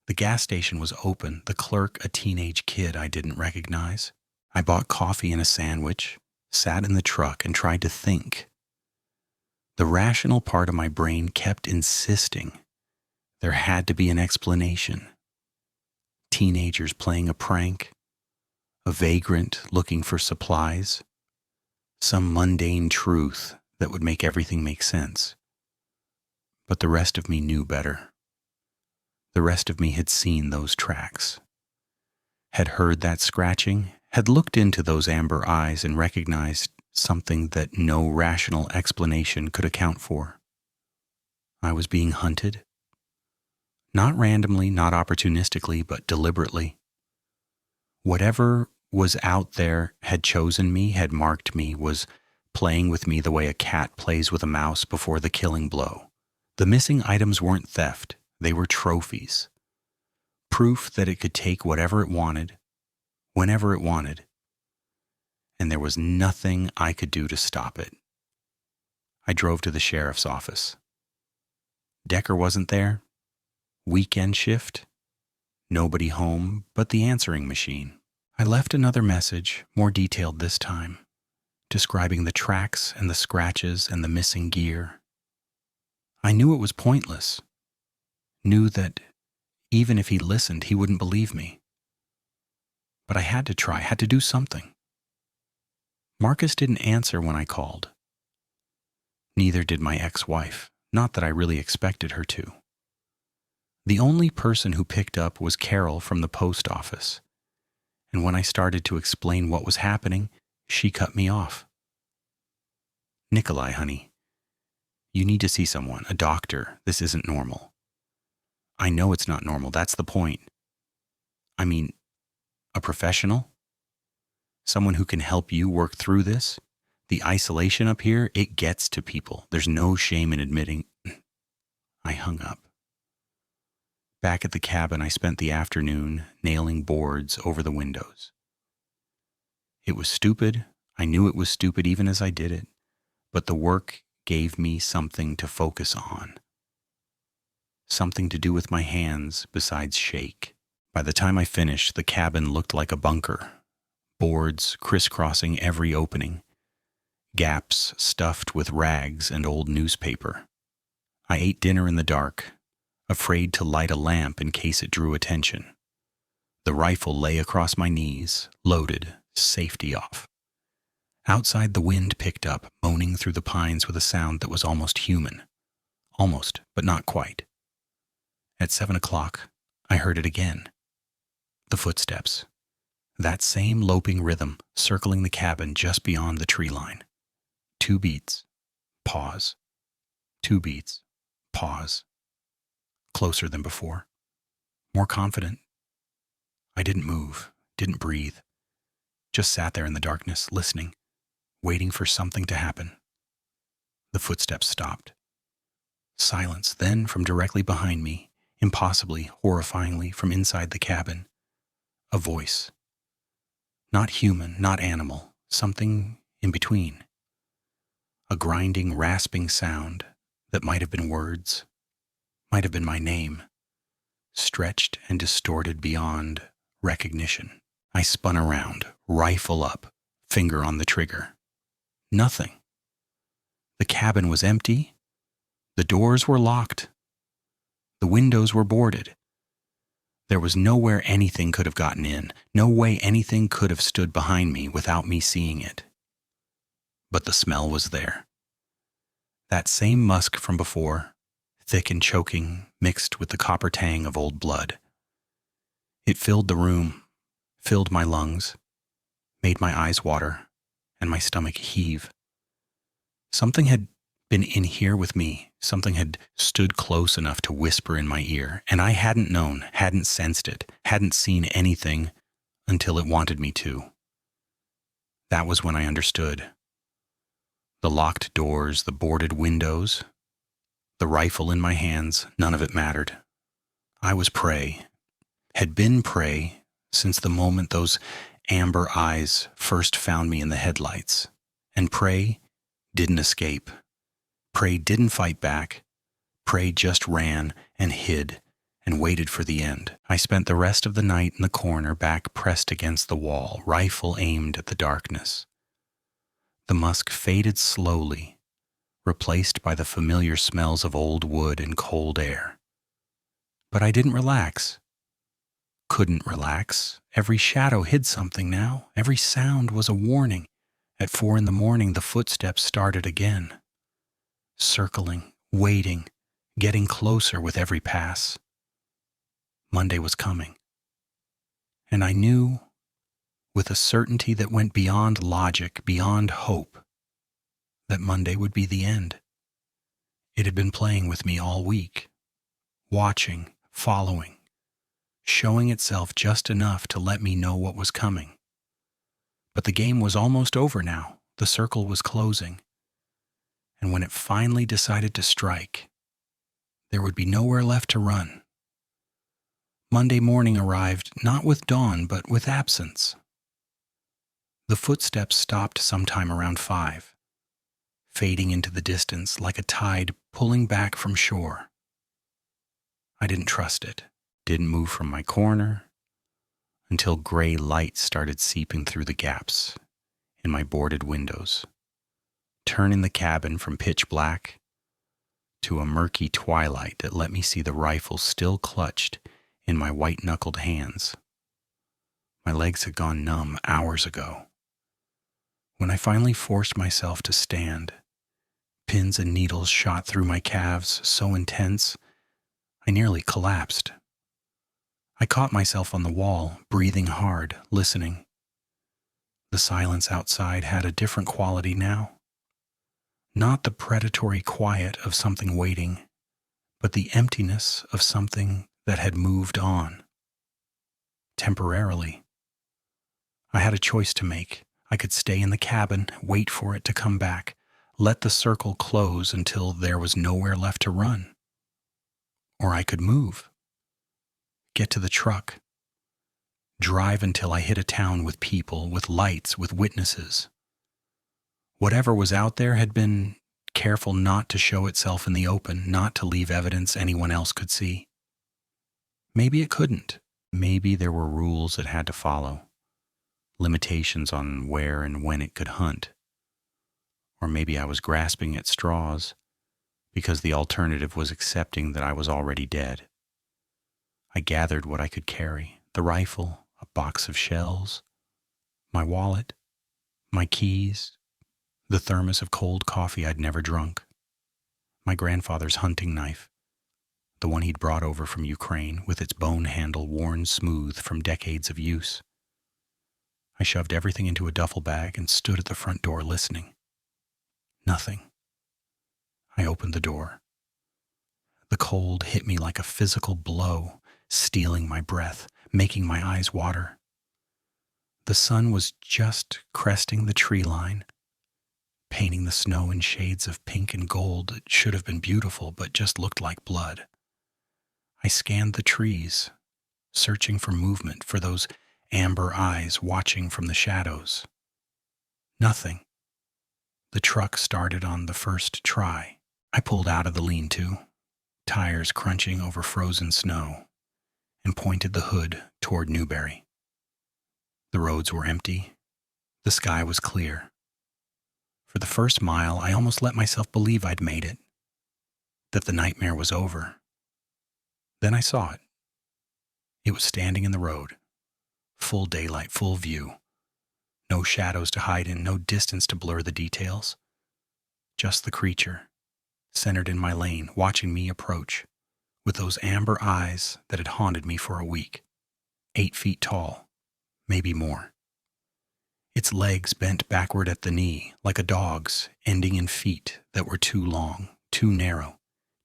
A: The gas station was open, the clerk a teenage kid I didn't recognize. I bought coffee and a sandwich, sat in the truck, and tried to think. The rational part of my brain kept insisting there had to be an explanation. Teenagers playing a prank, a vagrant looking for supplies, some mundane truth that would make everything make sense. But the rest of me knew better. The rest of me had seen those tracks, had heard that scratching, had looked into those amber eyes and recognized something that no rational explanation could account for. I was being hunted. Not randomly, not opportunistically, but deliberately. Whatever was out there had chosen me, had marked me, was playing with me the way a cat plays with a mouse before the killing blow. The missing items weren't theft. They were trophies. Proof that it could take whatever it wanted, whenever it wanted. And there was nothing I could do to stop it. I drove to the sheriff's office. Decker wasn't there. Weekend shift. Nobody home but the answering machine. I left another message, more detailed this time, describing the tracks and the scratches and the missing gear. I knew it was pointless. Knew that even if he listened, he wouldn't believe me. But I had to try, had to do something. Marcus didn't answer when I called. Neither did my ex-wife, not that I really expected her to. The only person who picked up was Carol from the post office, and when I started to explain what was happening, she cut me off. "Nikolai, honey, you need to see someone, a doctor. This isn't normal." "I know it's not normal, that's the point. I mean, a professional? Someone who can help you work through this? The isolation up here, it gets to people. There's no shame in admitting." I hung up. Back at the cabin, I spent the afternoon nailing boards over the windows. It was stupid. I knew it was stupid even as I did it, but the work gave me something to focus on. Something to do with my hands besides shake. By the time I finished, the cabin looked like a bunker. Boards crisscrossing every opening. Gaps stuffed with rags and old newspaper. I ate dinner in the dark, afraid to light a lamp in case it drew attention. The rifle lay across my knees, loaded, safety off. Outside, the wind picked up, moaning through the pines with a sound that was almost human. Almost, but not quite. At 7 o'clock, I heard it again. The footsteps. That same loping rhythm circling the cabin just beyond the tree line. 2 beats. Pause. 2 beats. Pause. Closer than before. More confident. I didn't move, didn't breathe. Just sat there in the darkness, listening, waiting for something to happen. The footsteps stopped. Silence, then from directly behind me, impossibly, horrifyingly, from inside the cabin. A voice. Not human, not animal, something in between. A grinding, rasping sound that might have been words, might have been my name, stretched and distorted beyond recognition. I spun around, rifle up, finger on the trigger. Nothing. The cabin was empty. The doors were locked. The windows were boarded. There was nowhere anything could have gotten in, no way anything could have stood behind me without me seeing it. But the smell was there. That same musk from before, thick and choking, mixed with the copper tang of old blood. It filled the room, filled my lungs, made my eyes water, and my stomach heave. Something had been in here with me. Something had stood close enough to whisper in my ear, and I hadn't known, hadn't sensed it, hadn't seen anything until it wanted me to. That was when I understood. The locked doors, the boarded windows, the rifle in my hands, none of it mattered. I was prey, had been prey since the moment those amber eyes first found me in the headlights, and prey didn't escape. Prey didn't fight back. Prey just ran and hid and waited for the end. I spent the rest of the night in the corner, back pressed against the wall, rifle aimed at the darkness. The musk faded slowly, replaced by the familiar smells of old wood and cold air. But I didn't relax. Couldn't relax. Every shadow hid something now. Every sound was a warning. At 4 a.m, the footsteps started again. Circling, waiting, getting closer with every pass. Monday was coming. And I knew, with a certainty that went beyond logic, beyond hope, that Monday would be the end. It had been playing with me all week, watching, following, showing itself just enough to let me know what was coming. But the game was almost over now. The circle was closing. And when it finally decided to strike, there would be nowhere left to run. Monday morning arrived not with dawn, but with absence. The footsteps stopped sometime around 5, fading into the distance like a tide pulling back from shore. I didn't trust it, didn't move from my corner, until gray light started seeping through the gaps in my boarded windows, turning the cabin from pitch black to a murky twilight that let me see the rifle still clutched in my white-knuckled hands. My legs had gone numb hours ago. When I finally forced myself to stand, pins and needles shot through my calves so intense, I nearly collapsed. I caught myself on the wall, breathing hard, listening. The silence outside had a different quality now. Not the predatory quiet of something waiting, but the emptiness of something that had moved on. Temporarily. I had a choice to make. I could stay in the cabin, wait for it to come back, let the circle close until there was nowhere left to run. Or I could move. Get to the truck. Drive until I hit a town with people, with lights, with witnesses. Whatever was out there had been careful not to show itself in the open, not to leave evidence anyone else could see. Maybe it couldn't. Maybe there were rules it had to follow, limitations on where and when it could hunt. Or maybe I was grasping at straws because the alternative was accepting that I was already dead. I gathered what I could carry, the rifle, a box of shells, my wallet, my keys, the thermos of cold coffee I'd never drunk, my grandfather's hunting knife, the one he'd brought over from Ukraine with its bone handle worn smooth from decades of use. I shoved everything into a duffel bag and stood at the front door listening. Nothing. I opened the door. The cold hit me like a physical blow, stealing my breath, making my eyes water. The sun was just cresting the tree line, painting the snow in shades of pink and gold that should have been beautiful but just looked like blood. I scanned the trees, searching for movement, for those amber eyes watching from the shadows. Nothing. The truck started on the first try. I pulled out of the lean-to, tires crunching over frozen snow, and pointed the hood toward Newberry. The roads were empty. The sky was clear. For the first mile, I almost let myself believe I'd made it, that the nightmare was over. Then I saw it. It was standing in the road. Full daylight, full view. No shadows to hide in, no distance to blur the details. Just the creature, centered in my lane, watching me approach, with those amber eyes that had haunted me for a week. 8 feet tall, maybe more. Its legs bent backward at the knee, like a dog's, ending in feet that were too long, too narrow,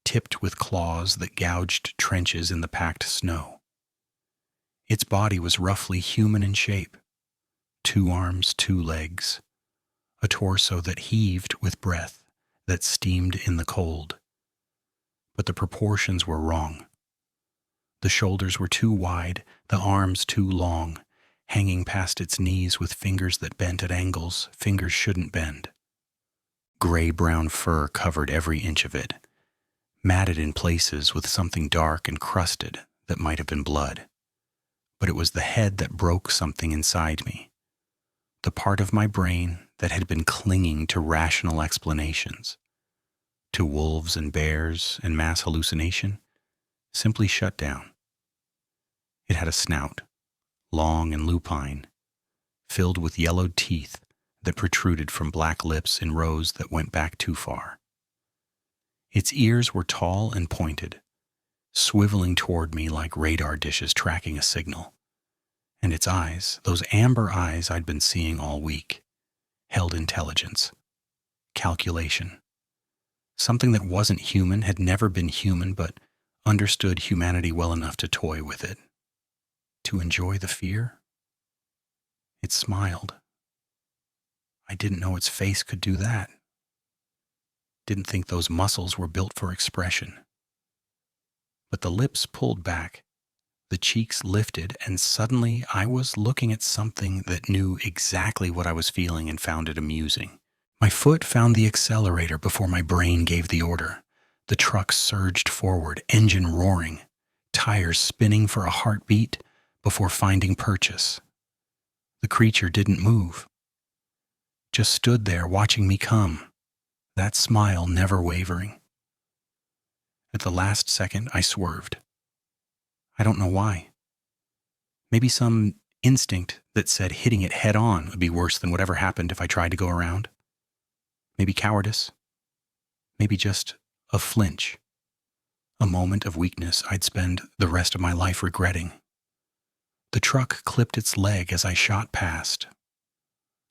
A: tipped with claws that gouged trenches in the packed snow. Its body was roughly human in shape. 2 arms, 2 legs, a torso that heaved with breath, that steamed in the cold. But the proportions were wrong. The shoulders were too wide, the arms too long, hanging past its knees with fingers that bent at angles fingers shouldn't bend. Gray-brown fur covered every inch of it, matted in places with something dark and crusted that might have been blood. But it was the head that broke something inside me, the part of my brain that had been clinging to rational explanations, to wolves and bears and mass hallucination, simply shut down. It had a snout, long and lupine, filled with yellowed teeth that protruded from black lips in rows that went back too far. Its ears were tall and pointed, swiveling toward me like radar dishes tracking a signal. And its eyes, those amber eyes I'd been seeing all week, held intelligence, calculation. Something that wasn't human, had never been human, but understood humanity well enough to toy with it. To enjoy the fear? It smiled. I didn't know its face could do that. Didn't think those muscles were built for expression. But the lips pulled back, the cheeks lifted, and suddenly I was looking at something that knew exactly what I was feeling and found it amusing. My foot found the accelerator before my brain gave the order. The truck surged forward, engine roaring, tires spinning for a heartbeat before finding purchase. The creature didn't move, just stood there watching me come, that smile never wavering. At the last second, I swerved. I don't know why. Maybe some instinct that said hitting it head on would be worse than whatever happened if I tried to go around. Maybe cowardice. Maybe just a flinch. A moment of weakness I'd spend the rest of my life regretting. The truck clipped its leg as I shot past.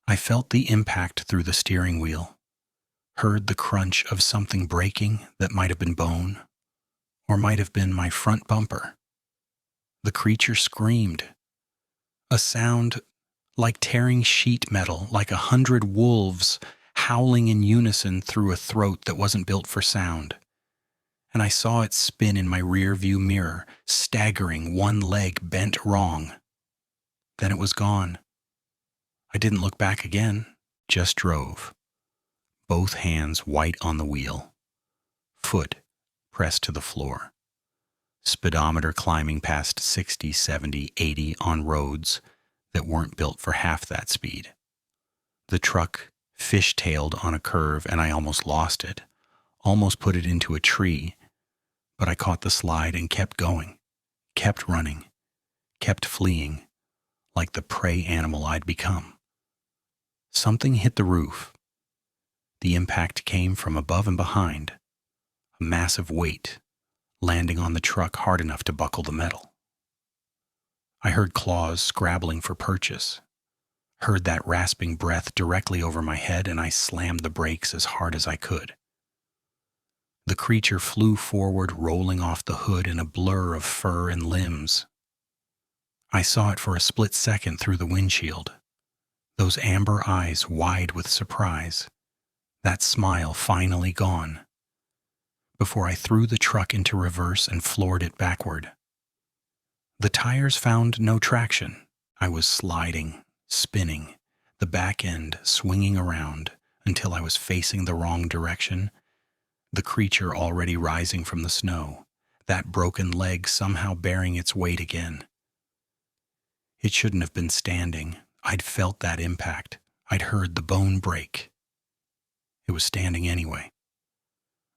A: I felt the impact through the steering wheel, heard the crunch of something breaking that might have been bone, or might have been my front bumper. The creature screamed, a sound like tearing sheet metal, like 100 wolves howling in unison through a throat that wasn't built for sound. And I saw it spin in my rear view mirror, staggering, one leg bent wrong. Then it was gone. I didn't look back again, just drove, both hands white on the wheel, foot pressed to the floor. Speedometer climbing past 60, 70, 80 on roads that weren't built for half that speed. The truck fish-tailed on a curve and I almost lost it, almost put it into a tree, but I caught the slide and kept going, kept running, kept fleeing, like the prey animal I'd become. Something hit the roof. The impact came from above and behind, a massive weight, landing on the truck hard enough to buckle the metal. I heard claws scrabbling for purchase, heard that rasping breath directly over my head, and I slammed the brakes as hard as I could. The creature flew forward, rolling off the hood in a blur of fur and limbs. I saw it for a split second through the windshield, those amber eyes wide with surprise, that smile finally gone, before I threw the truck into reverse and floored it backward. The tires found no traction. I was sliding, spinning, the back end swinging around until I was facing the wrong direction, the creature already rising from the snow, that broken leg somehow bearing its weight again. It shouldn't have been standing. I'd felt that impact. I'd heard the bone break. It was standing anyway.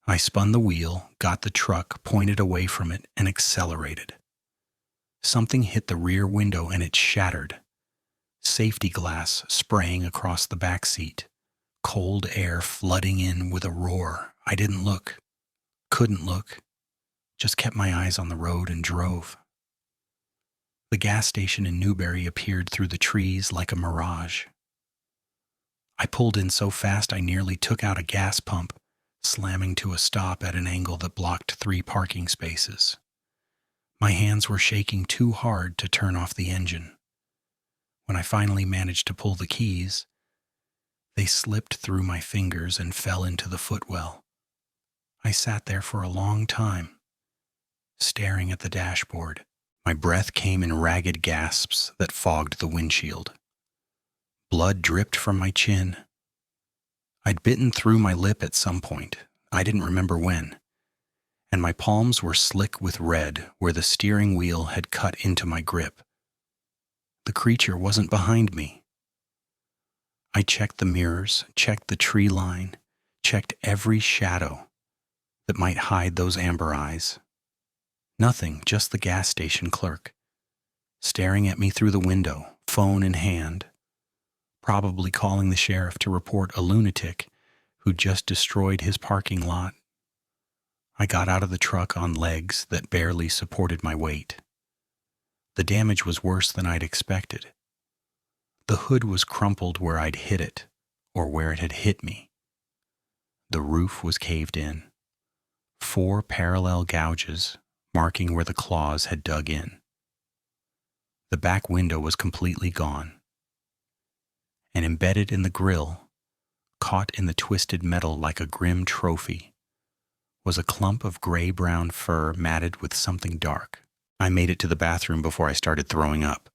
A: I spun the wheel, got the truck, pointed away from it, and accelerated. Something hit the rear window and it shattered. Safety glass spraying across the back seat. Cold air flooding in with a roar. I didn't look. Couldn't look. Just kept my eyes on the road and drove. The gas station in Newberry appeared through the trees like a mirage. I pulled in so fast I nearly took out a gas pump, slamming to a stop at an angle that blocked 3 parking spaces. My hands were shaking too hard to turn off the engine. When I finally managed to pull the keys, they slipped through my fingers and fell into the footwell. I sat there for a long time, staring at the dashboard. My breath came in ragged gasps that fogged the windshield. Blood dripped from my chin. I'd bitten through my lip at some point. I didn't remember when. And my palms were slick with red where the steering wheel had cut into my grip. The creature wasn't behind me. I checked the mirrors, checked the tree line, checked every shadow that might hide those amber eyes. Nothing, just the gas station clerk, staring at me through the window, phone in hand, probably calling the sheriff to report a lunatic who just destroyed his parking lot. I got out of the truck on legs that barely supported my weight. The damage was worse than I'd expected. The hood was crumpled where I'd hit it, or where it had hit me. The roof was caved in, 4 parallel gouges marking where the claws had dug in. The back window was completely gone, and embedded in the grill, caught in the twisted metal like a grim trophy, was a clump of gray-brown fur matted with something dark. I made it to the bathroom before I started throwing up.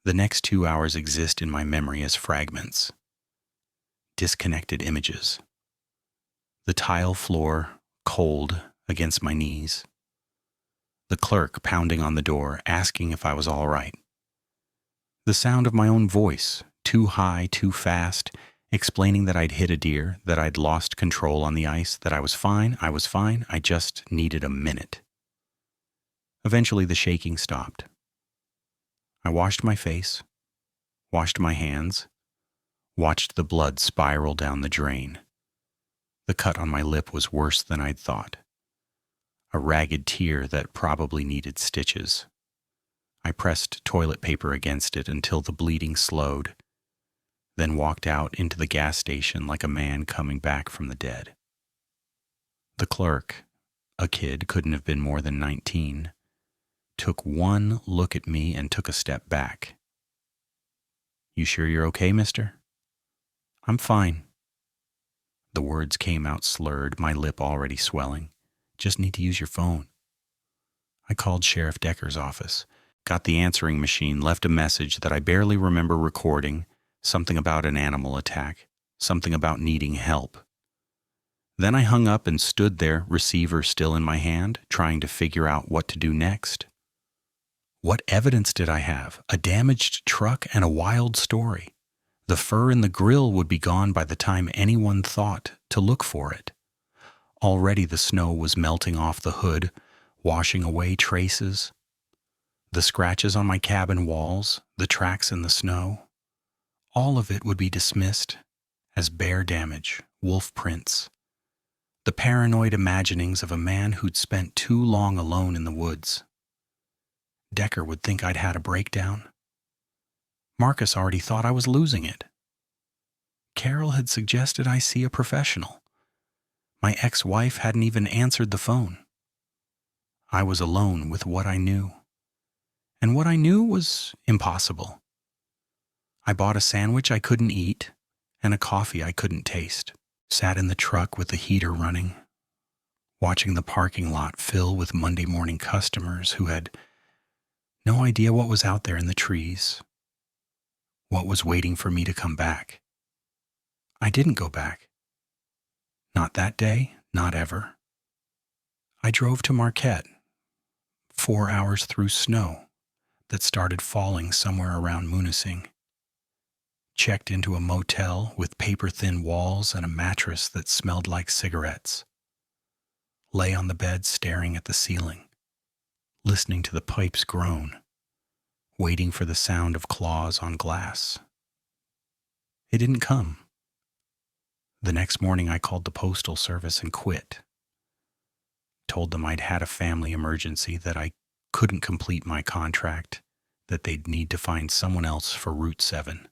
A: The next 2 hours exist in my memory as fragments, disconnected images. The tile floor, cold against my knees. The clerk pounding on the door, asking if I was all right. The sound of my own voice, too high, too fast, explaining that I'd hit a deer, that I'd lost control on the ice, that I was fine, I just needed a minute. Eventually the shaking stopped. I washed my face, washed my hands, watched the blood spiral down the drain. The cut on my lip was worse than I'd thought. A ragged tear that probably needed stitches. I pressed toilet paper against it until the bleeding slowed, then walked out into the gas station like a man coming back from the dead. The clerk, a kid, couldn't have been more than 19, took one look at me and took a step back. "You sure you're okay, mister?" "I'm fine." The words came out slurred, my lip already swelling. "Just need to use your phone." I called Sheriff Decker's office, got the answering machine, left a message that I barely remember recording, something about an animal attack, something about needing help. Then I hung up and stood there, receiver still in my hand, trying to figure out what to do next. What evidence did I have? A damaged truck and a wild story. The fur in the grill would be gone by the time anyone thought to look for it. Already the snow was melting off the hood, washing away traces. The scratches on my cabin walls, the tracks in the snow. All of it would be dismissed as bear damage, wolf prints. The paranoid imaginings of a man who'd spent too long alone in the woods. Decker would think I'd had a breakdown. Marcus already thought I was losing it. Carol had suggested I see a professional. My ex-wife hadn't even answered the phone. I was alone with what I knew. And what I knew was impossible. I bought a sandwich I couldn't eat and a coffee I couldn't taste. Sat in the truck with the heater running, watching the parking lot fill with Monday morning customers who had no idea what was out there in the trees, what was waiting for me to come back. I didn't go back. Not that day, not ever. I drove to Marquette, 4 hours through snow that started falling somewhere around Munising. Checked into a motel with paper-thin walls and a mattress that smelled like cigarettes. Lay on the bed staring at the ceiling, listening to the pipes groan, waiting for the sound of claws on glass. It didn't come. The next morning I called the postal service and quit. Told them I'd had a family emergency, that I couldn't complete my contract, that they'd need to find someone else for Route 7.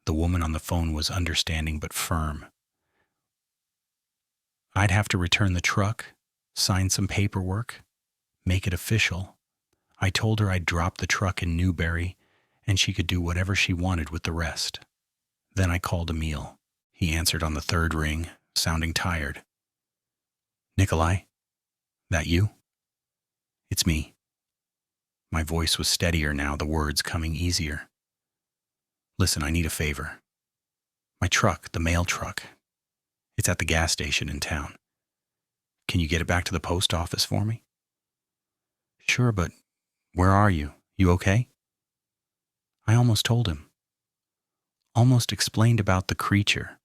A: The woman on the phone was understanding but firm. I'd have to return the truck, sign some paperwork, make it official. I told her I'd drop the truck in Newberry and she could do whatever she wanted with the rest. Then I called Emil. He answered on the third ring, sounding tired. "Nikolai, that you?" "It's me." My voice was steadier now, the words coming easier. "Listen, I need a favor. My truck, the mail truck, it's at the gas station in town. Can you get it back to the post office for me?" "Sure, but where are you? You okay?" I almost told him. Almost explained about the creature,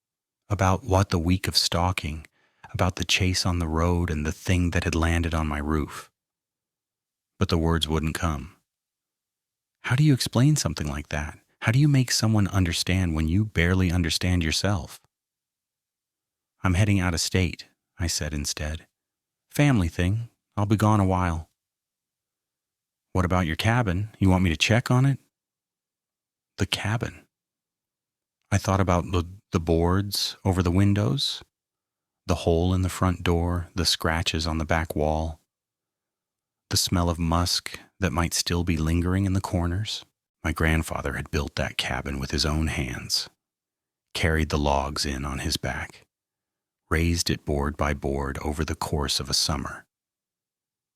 A: about what the week of stalking, about the chase on the road and the thing that had landed on my roof. But the words wouldn't come. How do you explain something like that? How do you make someone understand when you barely understand yourself? "I'm heading out of state," I said instead. "Family thing. I'll be gone a while." "What about your cabin? You want me to check on it?" The cabin. I thought about the boards over the windows, The hole in the front door, the scratches on the back wall, the smell of musk that might still be lingering in the corners. My grandfather had built that cabin with his own hands, carried the logs in on his back, raised it board by board over the course of a summer.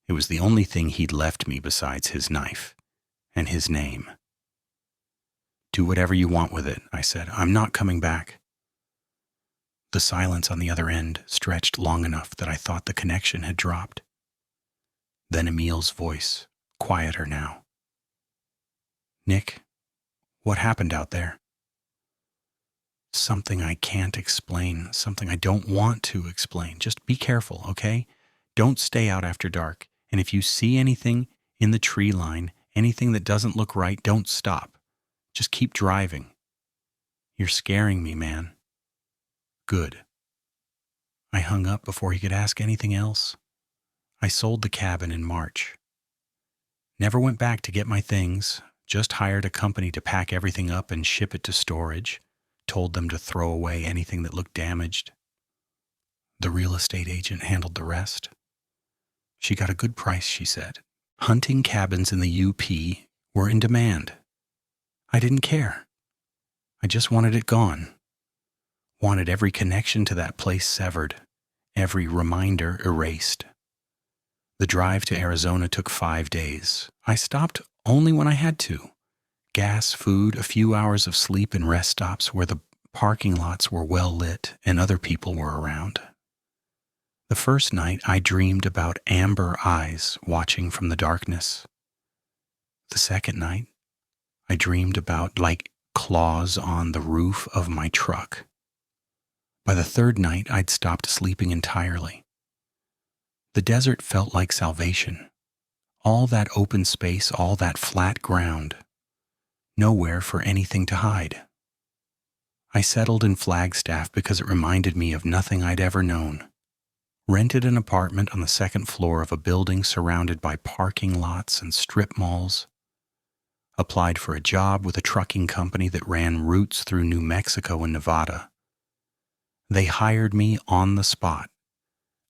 A: It was the only thing he'd left me besides his knife and his name. "Do whatever you want with it," I said. "I'm not coming back." The silence on the other end stretched long enough that I thought the connection had dropped. Then Emil's voice, quieter now. "Nick, what happened out there?" "Something I can't explain, something I don't want to explain. Just be careful, okay? Don't stay out after dark. And if you see anything in the tree line, anything that doesn't look right, don't stop. Just keep driving. You're scaring me, man." "Good." I hung up before he could ask anything else. I sold the cabin in March. Never went back to get my things, just hired a company to pack everything up and ship it to storage, told them to throw away anything that looked damaged. The real estate agent handled the rest. She got a good price, she said. Hunting cabins in the UP were in demand. I didn't care. I just wanted it gone. Wanted every connection to that place severed, every reminder erased. The drive to Arizona took 5 days. I stopped only when I had to. Gas, food, a few hours of sleep in rest stops where the parking lots were well lit and other people were around. The first night, I dreamed about amber eyes watching from the darkness. The second night, I dreamed about like claws on the roof of my truck. By the third night, I'd stopped sleeping entirely. The desert felt like salvation. All that open space, all that flat ground. Nowhere for anything to hide. I settled in Flagstaff because it reminded me of nothing I'd ever known. Rented an apartment on the second floor of a building surrounded by parking lots and strip malls. Applied for a job with a trucking company that ran routes through New Mexico and Nevada. They hired me on the spot.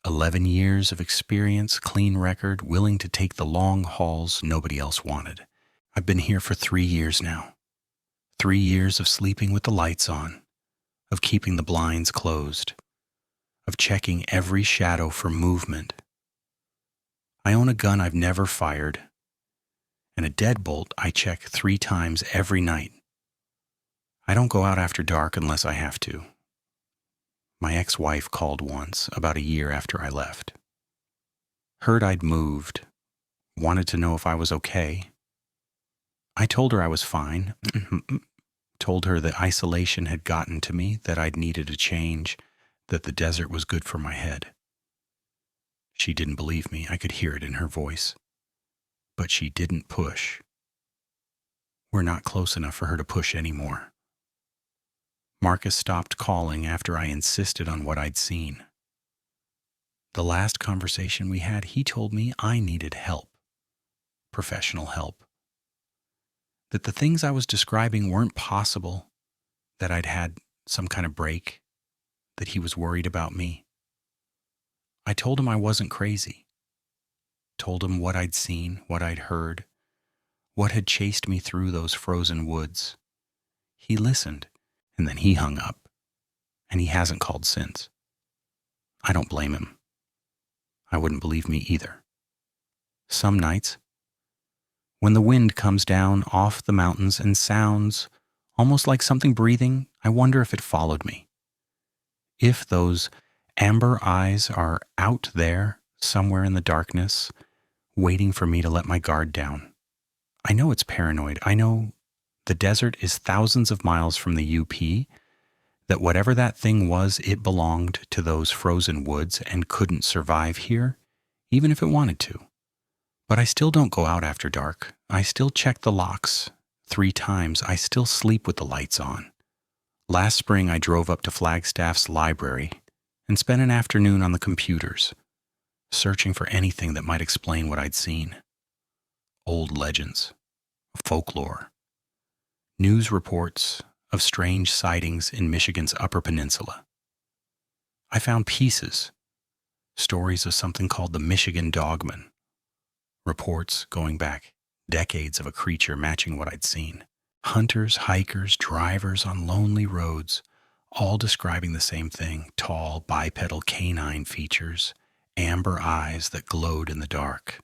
A: 11 years of experience, clean record, willing to take the long hauls nobody else wanted. I've been here for 3 years now. 3 years of sleeping with the lights on, of keeping the blinds closed, of checking every shadow for movement. I own a gun I've never fired, and a deadbolt I check 3 times every night. I don't go out after dark unless I have to. My ex-wife called once, about a year after I left. Heard I'd moved, wanted to know if I was okay. I told her I was fine, told her that isolation had gotten to me, that I'd needed a change, that the desert was good for my head. She didn't believe me. I could hear it in her voice. But she didn't push. We're not close enough for her to push anymore. Marcus stopped calling after I insisted on what I'd seen. The last conversation we had, he told me I needed help. Professional help. That the things I was describing weren't possible, that I'd had some kind of break, that he was worried about me. I told him I wasn't crazy. Told him what I'd seen, what I'd heard, what had chased me through those frozen woods. He listened, and then he hung up, and he hasn't called since. I don't blame him. I wouldn't believe me either. Some nights, when the wind comes down off the mountains and sounds almost like something breathing, I wonder if it followed me. If those amber eyes are out there somewhere in the darkness, waiting for me to let my guard down. I know it's paranoid. I know the desert is thousands of miles from the UP, that whatever that thing was, it belonged to those frozen woods and couldn't survive here, even if it wanted to. But I still don't go out after dark. I still check the locks 3 times. I still sleep with the lights on. Last spring, I drove up to Flagstaff's library and spent an afternoon on the computers, searching for anything that might explain what I'd seen. Old legends, folklore, news reports of strange sightings in Michigan's Upper Peninsula. I found pieces, stories of something called the Michigan Dogman, reports going back decades of a creature matching what I'd seen. Hunters, hikers, drivers on lonely roads, all describing the same thing: tall, bipedal canine features, amber eyes that glowed in the dark.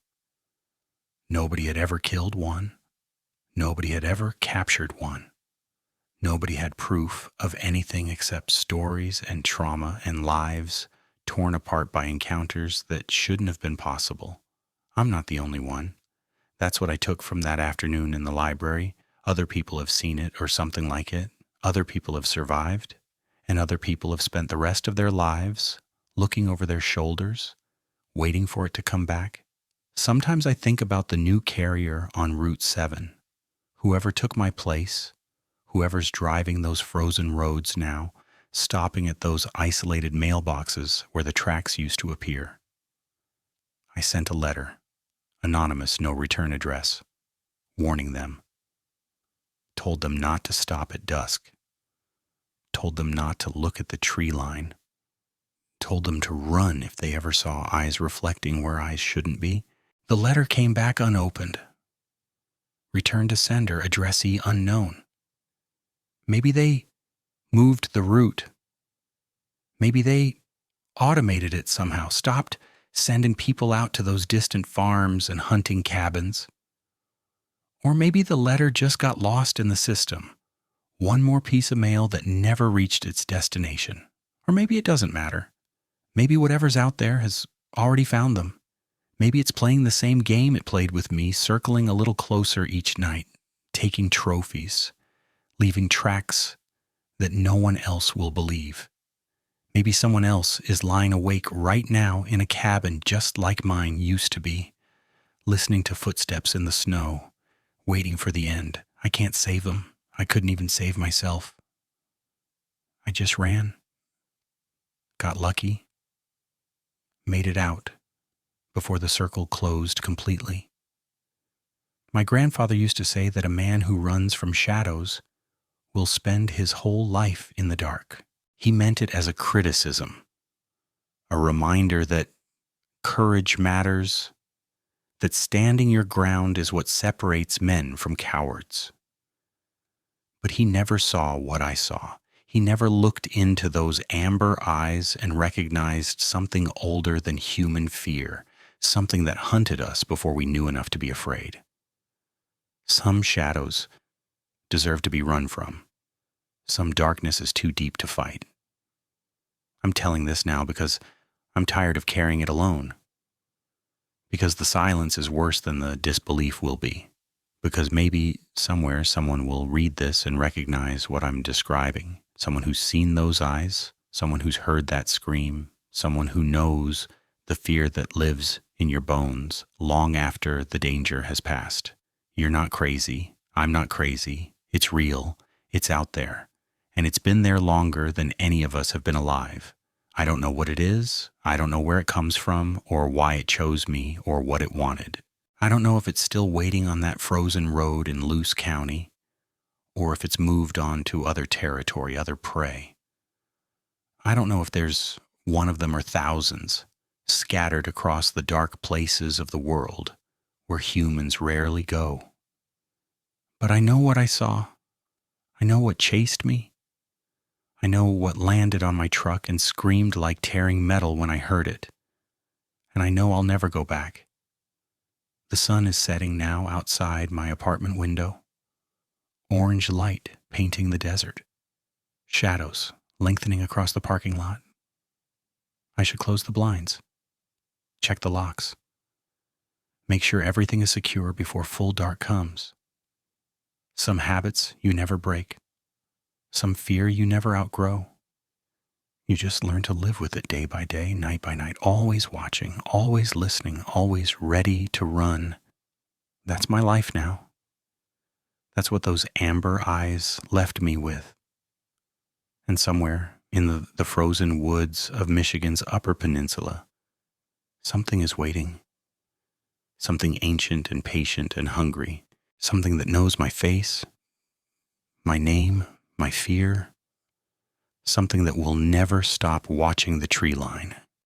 A: Nobody had ever killed one. Nobody had ever captured one. Nobody had proof of anything except stories and trauma and lives torn apart by encounters that shouldn't have been possible. I'm not the only one. That's what I took from that afternoon in the library. Other people have seen it or something like it. Other people have survived. And other people have spent the rest of their lives looking over their shoulders, waiting for it to come back. Sometimes I think about the new carrier on Route 7. Whoever took my place, whoever's driving those frozen roads now, stopping at those isolated mailboxes where the tracks used to appear. I sent a letter, anonymous, no return address, warning them. Told them not to stop at dusk. Told them not to look at the tree line. Told them to run if they ever saw eyes reflecting where eyes shouldn't be. The letter came back unopened. Return to sender, addressee unknown. Maybe they moved the route. Maybe they automated it somehow, stopped sending people out to those distant farms and hunting cabins. Or maybe the letter just got lost in the system. One more piece of mail that never reached its destination. Or maybe it doesn't matter. Maybe whatever's out there has already found them. Maybe it's playing the same game it played with me, circling a little closer each night, taking trophies, leaving tracks that no one else will believe. Maybe someone else is lying awake right now in a cabin just like mine used to be, listening to footsteps in the snow, waiting for the end. I can't save them. I couldn't even save myself. I just ran, got lucky, made it out before the circle closed completely. My grandfather used to say that a man who runs from shadows will spend his whole life in the dark. He meant it as a criticism, a reminder that courage matters, that standing your ground is what separates men from cowards. But he never saw what I saw. He never looked into those amber eyes and recognized something older than human fear, something that hunted us before we knew enough to be afraid. Some shadows deserve to be run from. Some darkness is too deep to fight. I'm telling this now because I'm tired of carrying it alone. Because the silence is worse than the disbelief will be. Because maybe somewhere someone will read this and recognize what I'm describing. Someone who's seen those eyes, someone who's heard that scream, someone who knows the fear that lives in your bones long after the danger has passed. You're not crazy. I'm not crazy. It's real. It's out there. And it's been there longer than any of us have been alive. I don't know what it is. I don't know where it comes from or why it chose me or what it wanted. I don't know if it's still waiting on that frozen road in Luce County or if it's moved on to other territory, other prey. I don't know if there's one of them or thousands scattered across the dark places of the world where humans rarely go. But I know what I saw. I know what chased me. I know what landed on my truck and screamed like tearing metal when I heard it. And I know I'll never go back. The sun is setting now outside my apartment window. Orange light painting the desert. Shadows lengthening across the parking lot. I should close the blinds. Check the locks. Make sure everything is secure before full dark comes. Some habits you never break. Some fear you never outgrow. You just learn to live with it day by day, night by night, always watching, always listening, always ready to run. That's my life now. That's what those amber eyes left me with. And somewhere in the frozen woods of Michigan's Upper Peninsula, something is waiting. Something ancient and patient and hungry. Something that knows my face, my name, my fear, something that will never stop watching the tree line.